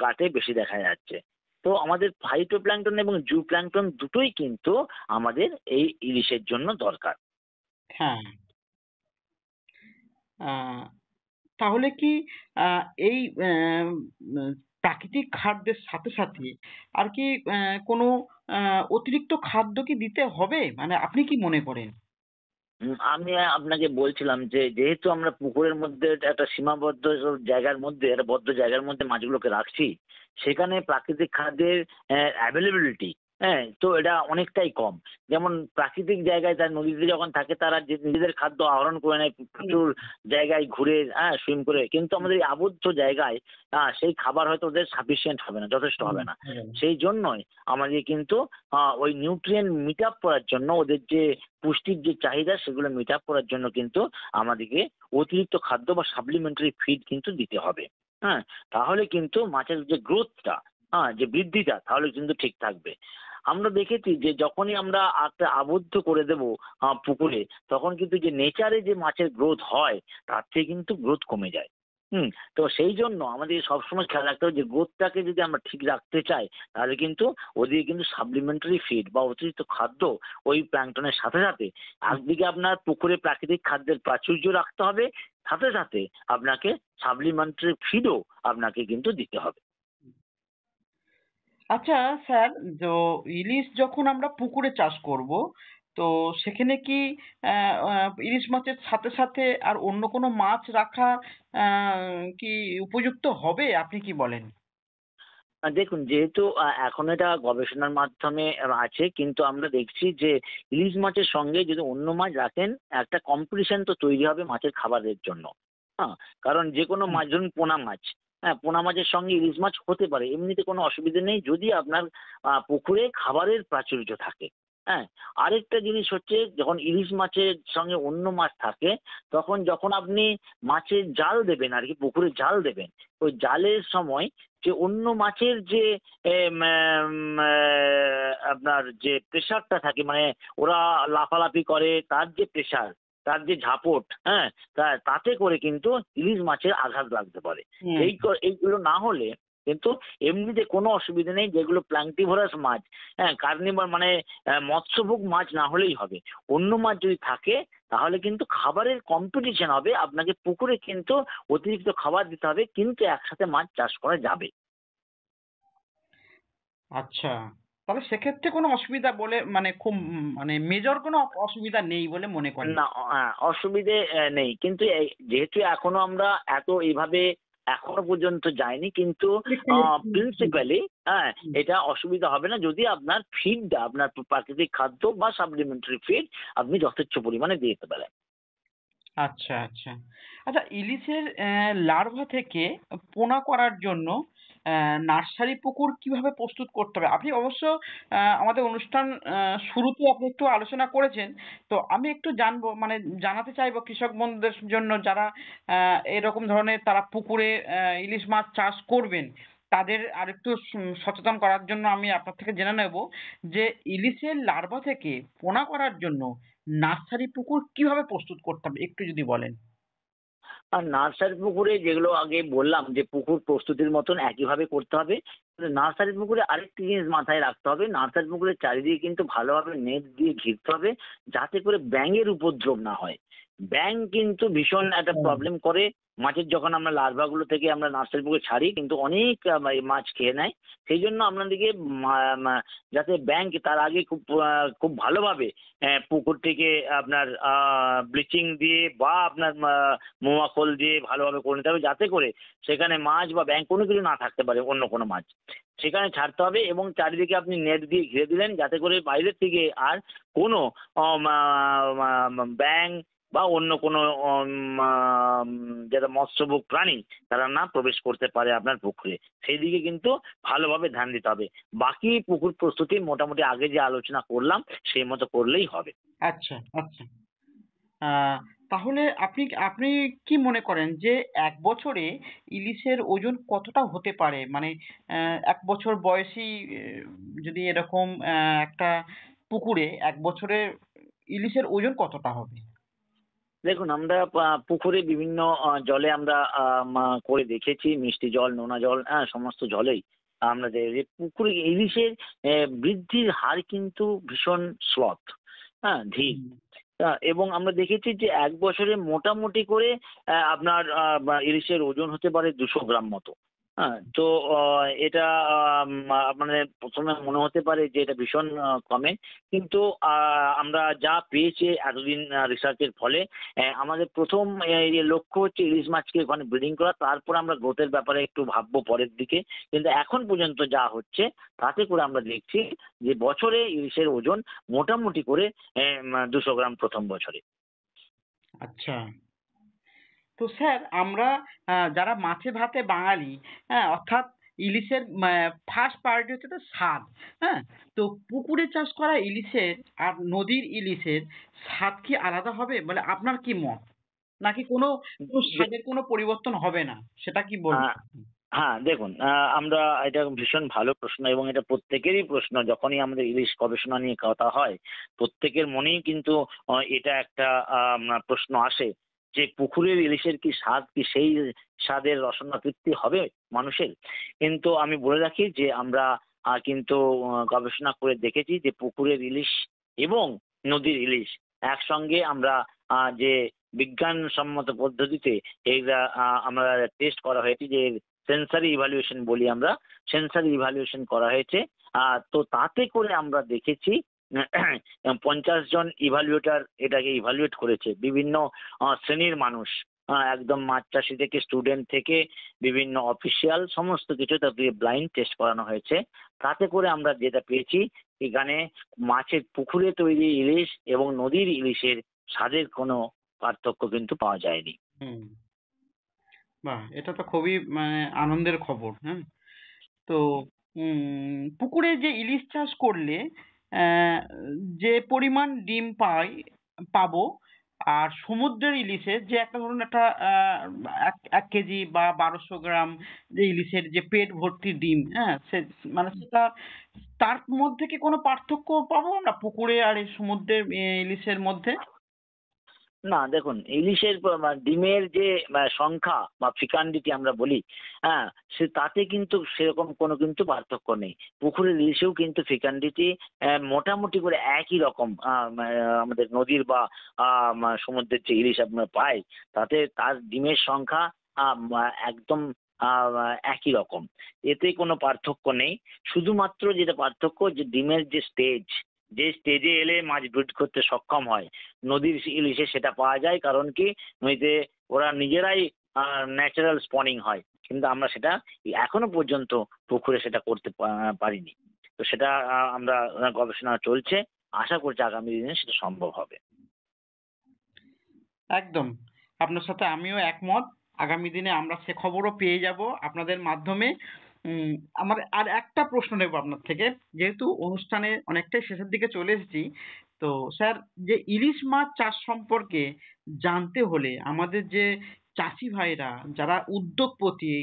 গাতে বেশি দেখা যাচ্ছে। তো আমাদের ফাইটোপ্লাঙ্কটন এবং জু প্লাঙ্কটন দুটোই কিন্তু আমাদের এই ইলিশের জন্য দরকার। হ্যাঁ। আহ, তাহলে কি এই প্রাকৃতিক খাদ্যের সাথে সাথে আর কি কোনো অতিরিক্ত খাদ্য কি দিতে হবে, মানে আপনি কি মনে করেন? আমি আপনাকে বলছিলাম যে যেহেতু আমরা পুকুরের মধ্যে একটা সীমাবদ্ধ জায়গার মধ্যে, একটা বদ্ধ জায়গার মধ্যে মাছগুলোকে রাখছি, সেখানে প্রাকৃতিক খাদ্যের অ্যাভেলেবিলিটি, হ্যাঁ, তো এটা অনেকটাই কম। যেমন প্রাকৃতিক জায়গায় তার নদীতে যখন থাকে তারা যে নিজেদের খাদ্য আহরণ করে নেয় প্রচুর জায়গায় ঘুরে, হ্যাঁ, সুইম করে। কিন্তু আমাদের এই আবদ্ধ জায়গায় সেই খাবার হয়তো ওদের সাফিসিয়েন্ট হবে না, যথেষ্ট হবে না। সেই জন্যই আমাদের কিন্তু ওই নিউট্রিয়েন্ট মিট আপ করার জন্য, ওদের যে পুষ্টির যে চাহিদা সেগুলো মিট আপ করার জন্য কিন্তু আমাদেরকে অতিরিক্ত খাদ্য বা সাপ্লিমেন্টারি ফিড কিন্তু দিতে হবে। হ্যাঁ, তাহলে কিন্তু মাছের যে গ্রোথটা, যে বৃদ্ধিটা, তাহলে কিন্তু ঠিক থাকবে। আমরা দেখেছি যে যখনই আমরা আবদ্ধ করে দেব পুকুরে, তখন কিন্তু যে নেচারে যে মাছের গ্রোথ হয় তার থেকে কিন্তু গ্রোথ কমে যায়। তো সেই জন্য আমাদের সবসময় খেয়াল রাখতে হবে যে গ্রোথটাকে যদি আমরা ঠিক রাখতে চাই, তাহলে কিন্তু ওদিকে কিন্তু সাপ্লিমেন্টারি ফিড বা অতিরিক্ত খাদ্য ওই প্ল্যাঙ্কটনের সাথে সাথে একদিকে আপনার পুকুরে প্রাকৃতিক খাদ্যের প্রাচুর্য রাখতে হবে, সাথে সাথে আপনাকে সাপ্লিমেন্টারি ফিডও আপনাকে কিন্তু দিতে হবে। আচ্ছা স্যার, তো ইলিশ যখন আমরা পুকুরে চাষ করব, তো সেখানে কি ইলিশ মাছের সাথে সাথে আর অন্য কোনো মাছ রাখা কি উপযুক্ত হবে, আপনি কি বলেন? দেখুন, যেহেতু এখন এটা গবেষণার মাধ্যমে আছে, কিন্তু আমরা দেখছি যে ইলিশ মাছের সঙ্গে যদি অন্য মাছ রাখেন, একটা কম্পিটিশন তো তৈরি হবে মাছের খাবারের জন্য। হ্যাঁ, কারণ যে কোনো হুম। মাছ, ধরুন পোনা মাছ, হ্যাঁ, পোনা মাছের সঙ্গে ইলিশ মাছ হতে পারে, এমনিতে কোনো অসুবিধা নেই যদি আপনার পুকুরে খাবারের প্রাচুর্য থাকে। হ্যাঁ, আরেকটা জিনিস হচ্ছে, যখন ইলিশ মাছের সঙ্গে অন্য মাছ থাকে, তখন যখন আপনি মাছের জাল দেবেন আর কি, পুকুরে জাল দেবেন, ওই জালের সময় যে অন্য মাছের যে আপনার যে প্রেশারটা থাকে, মানে ওরা লাফালাফি করে, তার যে প্রেশার, তার যে ঝাপট, হ্যাঁ, তাতে করে কিন্তু ইলিশ মাছের আঘাত লাগতে পারে। হুম। এইগুলো না হলে কিন্তু এমনিতে কোনো অসুবিধা নেই। যেগুলো প্ল্যাঙ্কটিভোরাস মাছ, হ্যাঁ, কার্নিভোর মানে মৎস্যভোগ মাছ না হলেই হবে। অন্য মাছ যদি থাকে তাহলে কিন্তু খাবারের কম্পিটিশন হবে, আপনাকে পুকুরে কিন্তু অতিরিক্ত খাবার দিতে হবে, কিন্তু একসাথে মাছ চাষ করা যাবে। আচ্ছা, তাহলে সেক্ষেত্রে কোনো অসুবিধা বলে মানে খুব মানে মেজর কোনো অসুবিধা নেই বলে মনে করেন? না, অসুবিধে নেই। কিন্তু যেহেতু এখনো আমরা এত এইভাবে এখনো পর্যন্ত যাইনি, কিন্তু প্রিন্সিপালি হ্যাঁ, এটা অসুবিধা হবে না যদি আপনার ফিডটা, আপনার প্রাকৃতিক খাদ্য বা সাপ্লিমেন্টারি ফিড আপনি যথেচ্ছ পরিমাণে দিয়ে দিতে পারেন। আচ্ছা, আচ্ছা। আচ্ছা, ইলিশের লার্ভা থেকে পোনা করার জন্য নার্সারি পুকুর কিভাবে প্রস্তুত করতে হবে? আপনি অবশ্য আমাদের অনুষ্ঠান শুরুতে আপনি একটু আলোচনা করেছেন। তো আমি একটু জানবো, মানে জানাতে চাইবো কৃষক বন্ধুদের জন্য যারা এরকম ধরনের তারা পুকুরে ইলিশ মাছ চাষ করবেন, তাদের আরেকটু সচেতন করার জন্য আমি আপনার থেকে জেনে নেব যে ইলিশের লার্ভা থেকে পোনা করার জন্য নার্সারি পুকুর কিভাবে প্রস্তুত করতে হবে, একটু যদি বলেন? আর নার্সারি পুকুরে যেগুলো আগে বললাম যে পুকুর প্রস্তুতির মতন একইভাবে করতে হবে। নার্সারি পুকুরে আরেকটি জিনিস মাথায় রাখতে হবে, নার্সারি পুকুরের চারিদিকে কিন্তু ভালোভাবে নেট দিয়ে ঘিরতে হবে, যাতে করে ব্যাঙের উপদ্রব না হয়। ব্যাঙ কিন্তু ভীষণ একটা প্রবলেম করে মাছের, যখন আমরা লার্ভাগুলো থেকে আমরা নার্সারি পুকুরে ছাড়ি কিন্তু অনেক মাছ খেয়ে নেয়। সেই জন্য আপনাদেরকে যাতে ব্যাঙ তার আগে খুব ভালোভাবে পুকুরটিকে আপনার ব্লিচিং দিয়ে বা আপনার মোয়াকোল দিয়ে ভালোভাবে করে নিতে হবে, যাতে করে সেখানে মাছ বা ব্যাঙ কোনো কিছু না থাকতে পারে, অন্য কোনো মাছ সেখানে ছাড়তে হবে। এবং চারিদিকে আপনি নেট দিয়ে ঘিরে দিলেন, যাতে করে বাইরের থেকে আর কোনো ব্যাঙ বা অন্য কোনো যেটা মৎস্যভোগ প্রাণী তারা না প্রবেশ করতে পারে আপনার পুকুরে। সেই দিকে কিন্তু ভালোভাবে ধ্যান দিতে হবে। বাকি পুকুর প্রস্তুতি মোটামুটি আগে যে আলোচনা করলাম সেই মতো করলেই হবে। আচ্ছা, আচ্ছা। আহ তাহলে আপনি আপনি কি মনে করেন যে এক বছরে ইলিশের ওজন কতটা হতে পারে? মানে এক বছর বয়সী যদি এরকম একটা পুকুরে এক বছরে ইলিশের ওজন কতটা হবে? দেখুন, আমরা পুকুরে বিভিন্ন জলে আমরা করে দেখেছি, মিষ্টি জল, নোনা জল, হ্যাঁ, সমস্ত জলেই আমরা যে পুকুরে ইলিশের বৃদ্ধির হার কিন্তু ভীষণ স্লথ, হ্যাঁ, ধীর। হুম। এবং আমরা দেখেছি যে এক বছরে মোটামুটি করে আপনার ইলিশের ওজন হতে পারে 200 গ্রাম মতো। হ্যাঁ, তো এটা মানে প্রথমে মনে হতে পারে যে এটা ভীষণ কমে, কিন্তু আমরা যা পেয়েছি এতদিন রিসার্চের ফলে, আমাদের প্রথম লক্ষ্য হচ্ছে ইলিশ মাছকে ওখানে ব্রিডিং করা, তারপর আমরা গ্রোথের ব্যাপারে একটু ভাববো পরের দিকে। কিন্তু এখন পর্যন্ত যা হচ্ছে তাতে করে আমরা দেখছি যে বছরে ইলিশের ওজন মোটামুটি করে 200 গ্রাম প্রথম বছরে। আচ্ছা। তো স্যার আমরা যারা মাছে ভাতে বাঙালি, হ্যাঁ, অর্থাৎ ইলিশের ফার্স্ট প্রায়োরিটি হচ্ছে তো স্বাদ, হ্যাঁ, তো পুকুরে চাষ করা ইলিশের আর নদীর ইলিশের স্বাদ কি আলাদা হবে? মানে আপনার কি মত? নাকি কোনো স্বাদের কোনো পরিবর্তন হবে না, সেটা কি আহ, বলবেন? হ্যাঁ, দেখুন, আমরা এটা ভীষণ ভালো প্রশ্ন এবং এটা প্রত্যেকেরই প্রশ্ন। যখনই আমাদের ইলিশ গবেষণা নিয়ে কথা হয়, প্রত্যেকের মনেই কিন্তু এটা একটা প্রশ্ন আসে যে পুকুরের ইলিশের কি স্বাদ কি সেই স্বাদের রসনা তৃপ্তি হবে মানুষের? কিন্তু আমি বলে রাখি যে আমরা কিন্তু গবেষণা করে দেখেছি যে পুকুরের ইলিশ এবং নদীর ইলিশ একসঙ্গে আমরা যে বিজ্ঞানসম্মত পদ্ধতিতে এইটা আমরা টেস্ট করা হয়েছে, যে সেন্সারি ইভ্যালুয়েশন বলি আমরা, সেন্সারি ইভ্যালুয়েশন করা হয়েছে। তো তাতে করে আমরা দেখেছি 50 জন ইভ্যালুয়েটর এটাকে ইভ্যালুয়েট করেছে, বিভিন্ন শ্রেণীর মানুষ, একদম মাছ চাষি থেকে স্টুডেন্ট থেকে বিভিন্ন অফিসিয়াল সমস্ত কিছু, তাকে ব্লাইন্ড টেস্ট করানো হয়েছে। তাতে করে আমরা যেটা পেয়েছি, এখানে মাছের পুকুরে তৈরি ইলিশ এবং নদীর ইলিশের স্বাদের কোনো পার্থক্য কিন্তু পাওয়া যায়নি। হুম। বাহ! এটা তো খুবই মানে আনন্দের খবর, হ্যাঁ? তো পুকুরে যে ইলিশ চাষ করলে আহ, যে পরিমাণ ডিম পাবো, আর সমুদ্রের ইলিশের যে একটা ধরুন একটা এক কেজি বা 1200 গ্রাম যে ইলিশের যে পেট ভর্তি ডিম, হ্যাঁ, মানে সেটা তার মধ্যে কি কোনো পার্থক্য পাবো আমরা পুকুরে আর এই সমুদ্রের ইলিশের মধ্যে? না, দেখুন, ইলিশের ডিমের যে সংখ্যা বা ফিকান্ডিটি আমরা বলি, হ্যাঁ, সে তাতে কিন্তু সেরকম কোনো কিন্তু পার্থক্য নেই। পুকুরের ইলিশেও কিন্তু ফিকান্ডিটি মোটামুটি করে একই রকম, আমাদের নদীর বা সমুদ্রের যে ইলিশ আমরা পাই, তাতে তার ডিমের সংখ্যা একদম একই রকম। এতে কোনো পার্থক্য নেই। শুধুমাত্র যেটা পার্থক্য, যে ডিমের যে স্টেজ, যে স্টেজে এলে মাছ ব্রিড করতে সক্ষম হয়, নদীর ইলিশে সেটা পাওয়া যায়। কারণ কি, নদীতে ওরা নিজেরাই ন্যাচারাল স্পনিং হয়, কিন্তু আমরা সেটা এখনো পর্যন্ত পুকুরে সেটা করতে পারিনি। তো সেটা আমরা গবেষণা চলছে, আশা করছি আগামী দিনে সেটা সম্ভব হবে। একদম। আপনার সাথে আমিও একমত। আগামী দিনে আমরা সে খবরও পেয়ে যাব আপনাদের মাধ্যমে। উম আমার আর একটা প্রশ্ন নেব আপনার থেকে। যেহেতু অনুষ্ঠানের অনেকটাই শেষের দিকে চলে এসেছি, তো স্যার, যে ইলিশ মাছ চাষ সম্পর্কে জানতে হলে আমাদের যে চাষি ভাইরা যারা উদ্যোগপতি,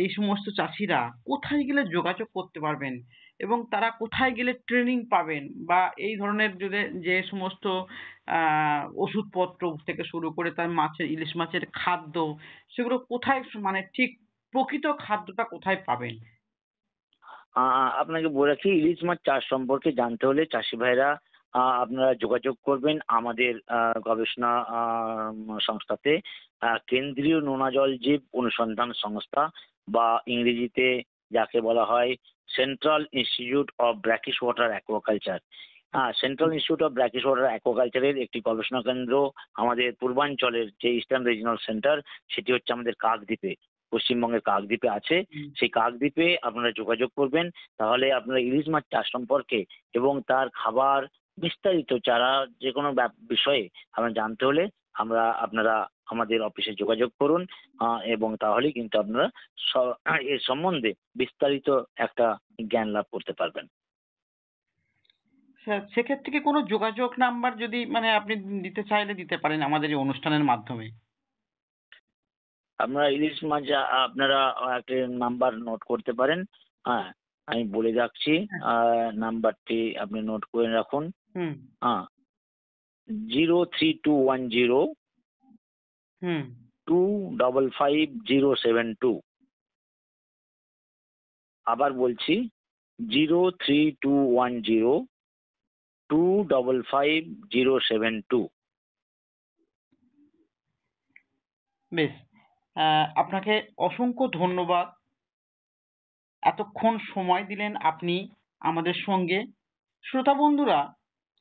এই সমস্ত চাষিরা কোথায় গেলে যোগাযোগ করতে পারবেন এবং তারা কোথায় গেলে ট্রেনিং পাবেন, বা এই ধরনের যদি যে সমস্ত ওষুধপত্র থেকে শুরু করে তার মাছের ইলিশ মাছের খাদ্য, সেগুলো কোথায় মানে ঠিক প্রকৃত খাদ্যটা কোথায় পাবেন? আপনাকে বলে রাখি, ইলিশ মাছ চাষ সম্পর্কে জানতে হলে চাষি ভাইরা আপনারা যোগাযোগ করবেন আমাদের গবেষণা সংস্থাতে, কেন্দ্রীয় নোনা জল জীব অনুসন্ধান সংস্থা, বা ইংরেজিতে যাকে বলা হয় central institute of brackish water aquaculture. হ্যাঁ, central institute of brackish water অ্যাকোয়াকালচারের একটি গবেষণা কেন্দ্র আমাদের পূর্বাঞ্চলের যে ইস্টার্ন রিজিনাল সেন্টার, সেটি হচ্ছে আমাদের কাকদ্বীপে, পশ্চিমবঙ্গের কাকদ্বীপে আছে। সেই কাকদ্বীপে আপনারা যোগাযোগ করবেন, তাহলে আপনারা ইলিশ মাছ চাষ সম্পর্কে এবং তার খাবার বিস্তারিত যারা যে কোনো বিষয়ে আপনারা জানতে হলে আপনারা আমাদের অফিসে যোগাযোগ করুন, এবং তাহলেই কিন্তু আপনারা এর সম্বন্ধে বিস্তারিত একটা জ্ঞান লাভ করতে পারবেন। স্যার সেক্ষেত্রে কি কোনো যোগাযোগ নাম্বার যদি মানে আপনি দিতে চাইলে দিতে পারেন আমাদের এই অনুষ্ঠানের মাধ্যমে? আপনারা ইলিশ মাছ আপনারা একটা নাম্বার নোট করতে পারেন। হ্যাঁ, আমি বলে রাখছি। হ্যাঁ। নাম্বারটি আপনি নোট করে রাখুন। হুম, হ্যাঁ, 03210 হুম। 255072। আবার বলছি 03210 255072। বেশ। আপনাকে অসংখ্য ধন্যবাদ। এতক্ষণ সময় দিলেন আপনি আমাদের সঙ্গে। শ্রোতা বন্ধুরা,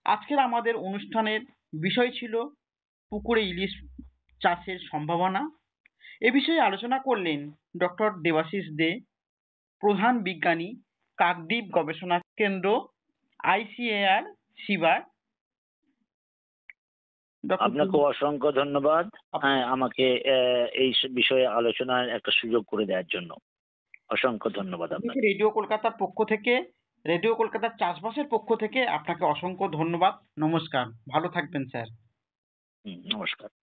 আজকের আমাদের অনুষ্ঠানের বিষয় ছিল পুকুরে ইলিশ চাষের সম্ভাবনা। এ বিষয়ে আলোচনা করলেন ডক্টর দেবাশিস দে, প্রধান বিজ্ঞানী, কাকদ্বীপ গবেষণা কেন্দ্র, ICAR, সিভার। ডক্টর আপনাকে অসংখ্য ধন্যবাদ। হ্যাঁ, আমাকে এই বিষয়ে আলোচনার একটা সুযোগ করে দেওয়ার জন্য অসংখ্য ধন্যবাদ আপনাকে। রেডিও কলকাতার পক্ষ থেকে, রেডিও কলকাতার চাষবাসের পক্ষ থেকে আপনাকে অসংখ্য ধন্যবাদ। নমস্কার। ভালো থাকবেন স্যার। নমস্কার।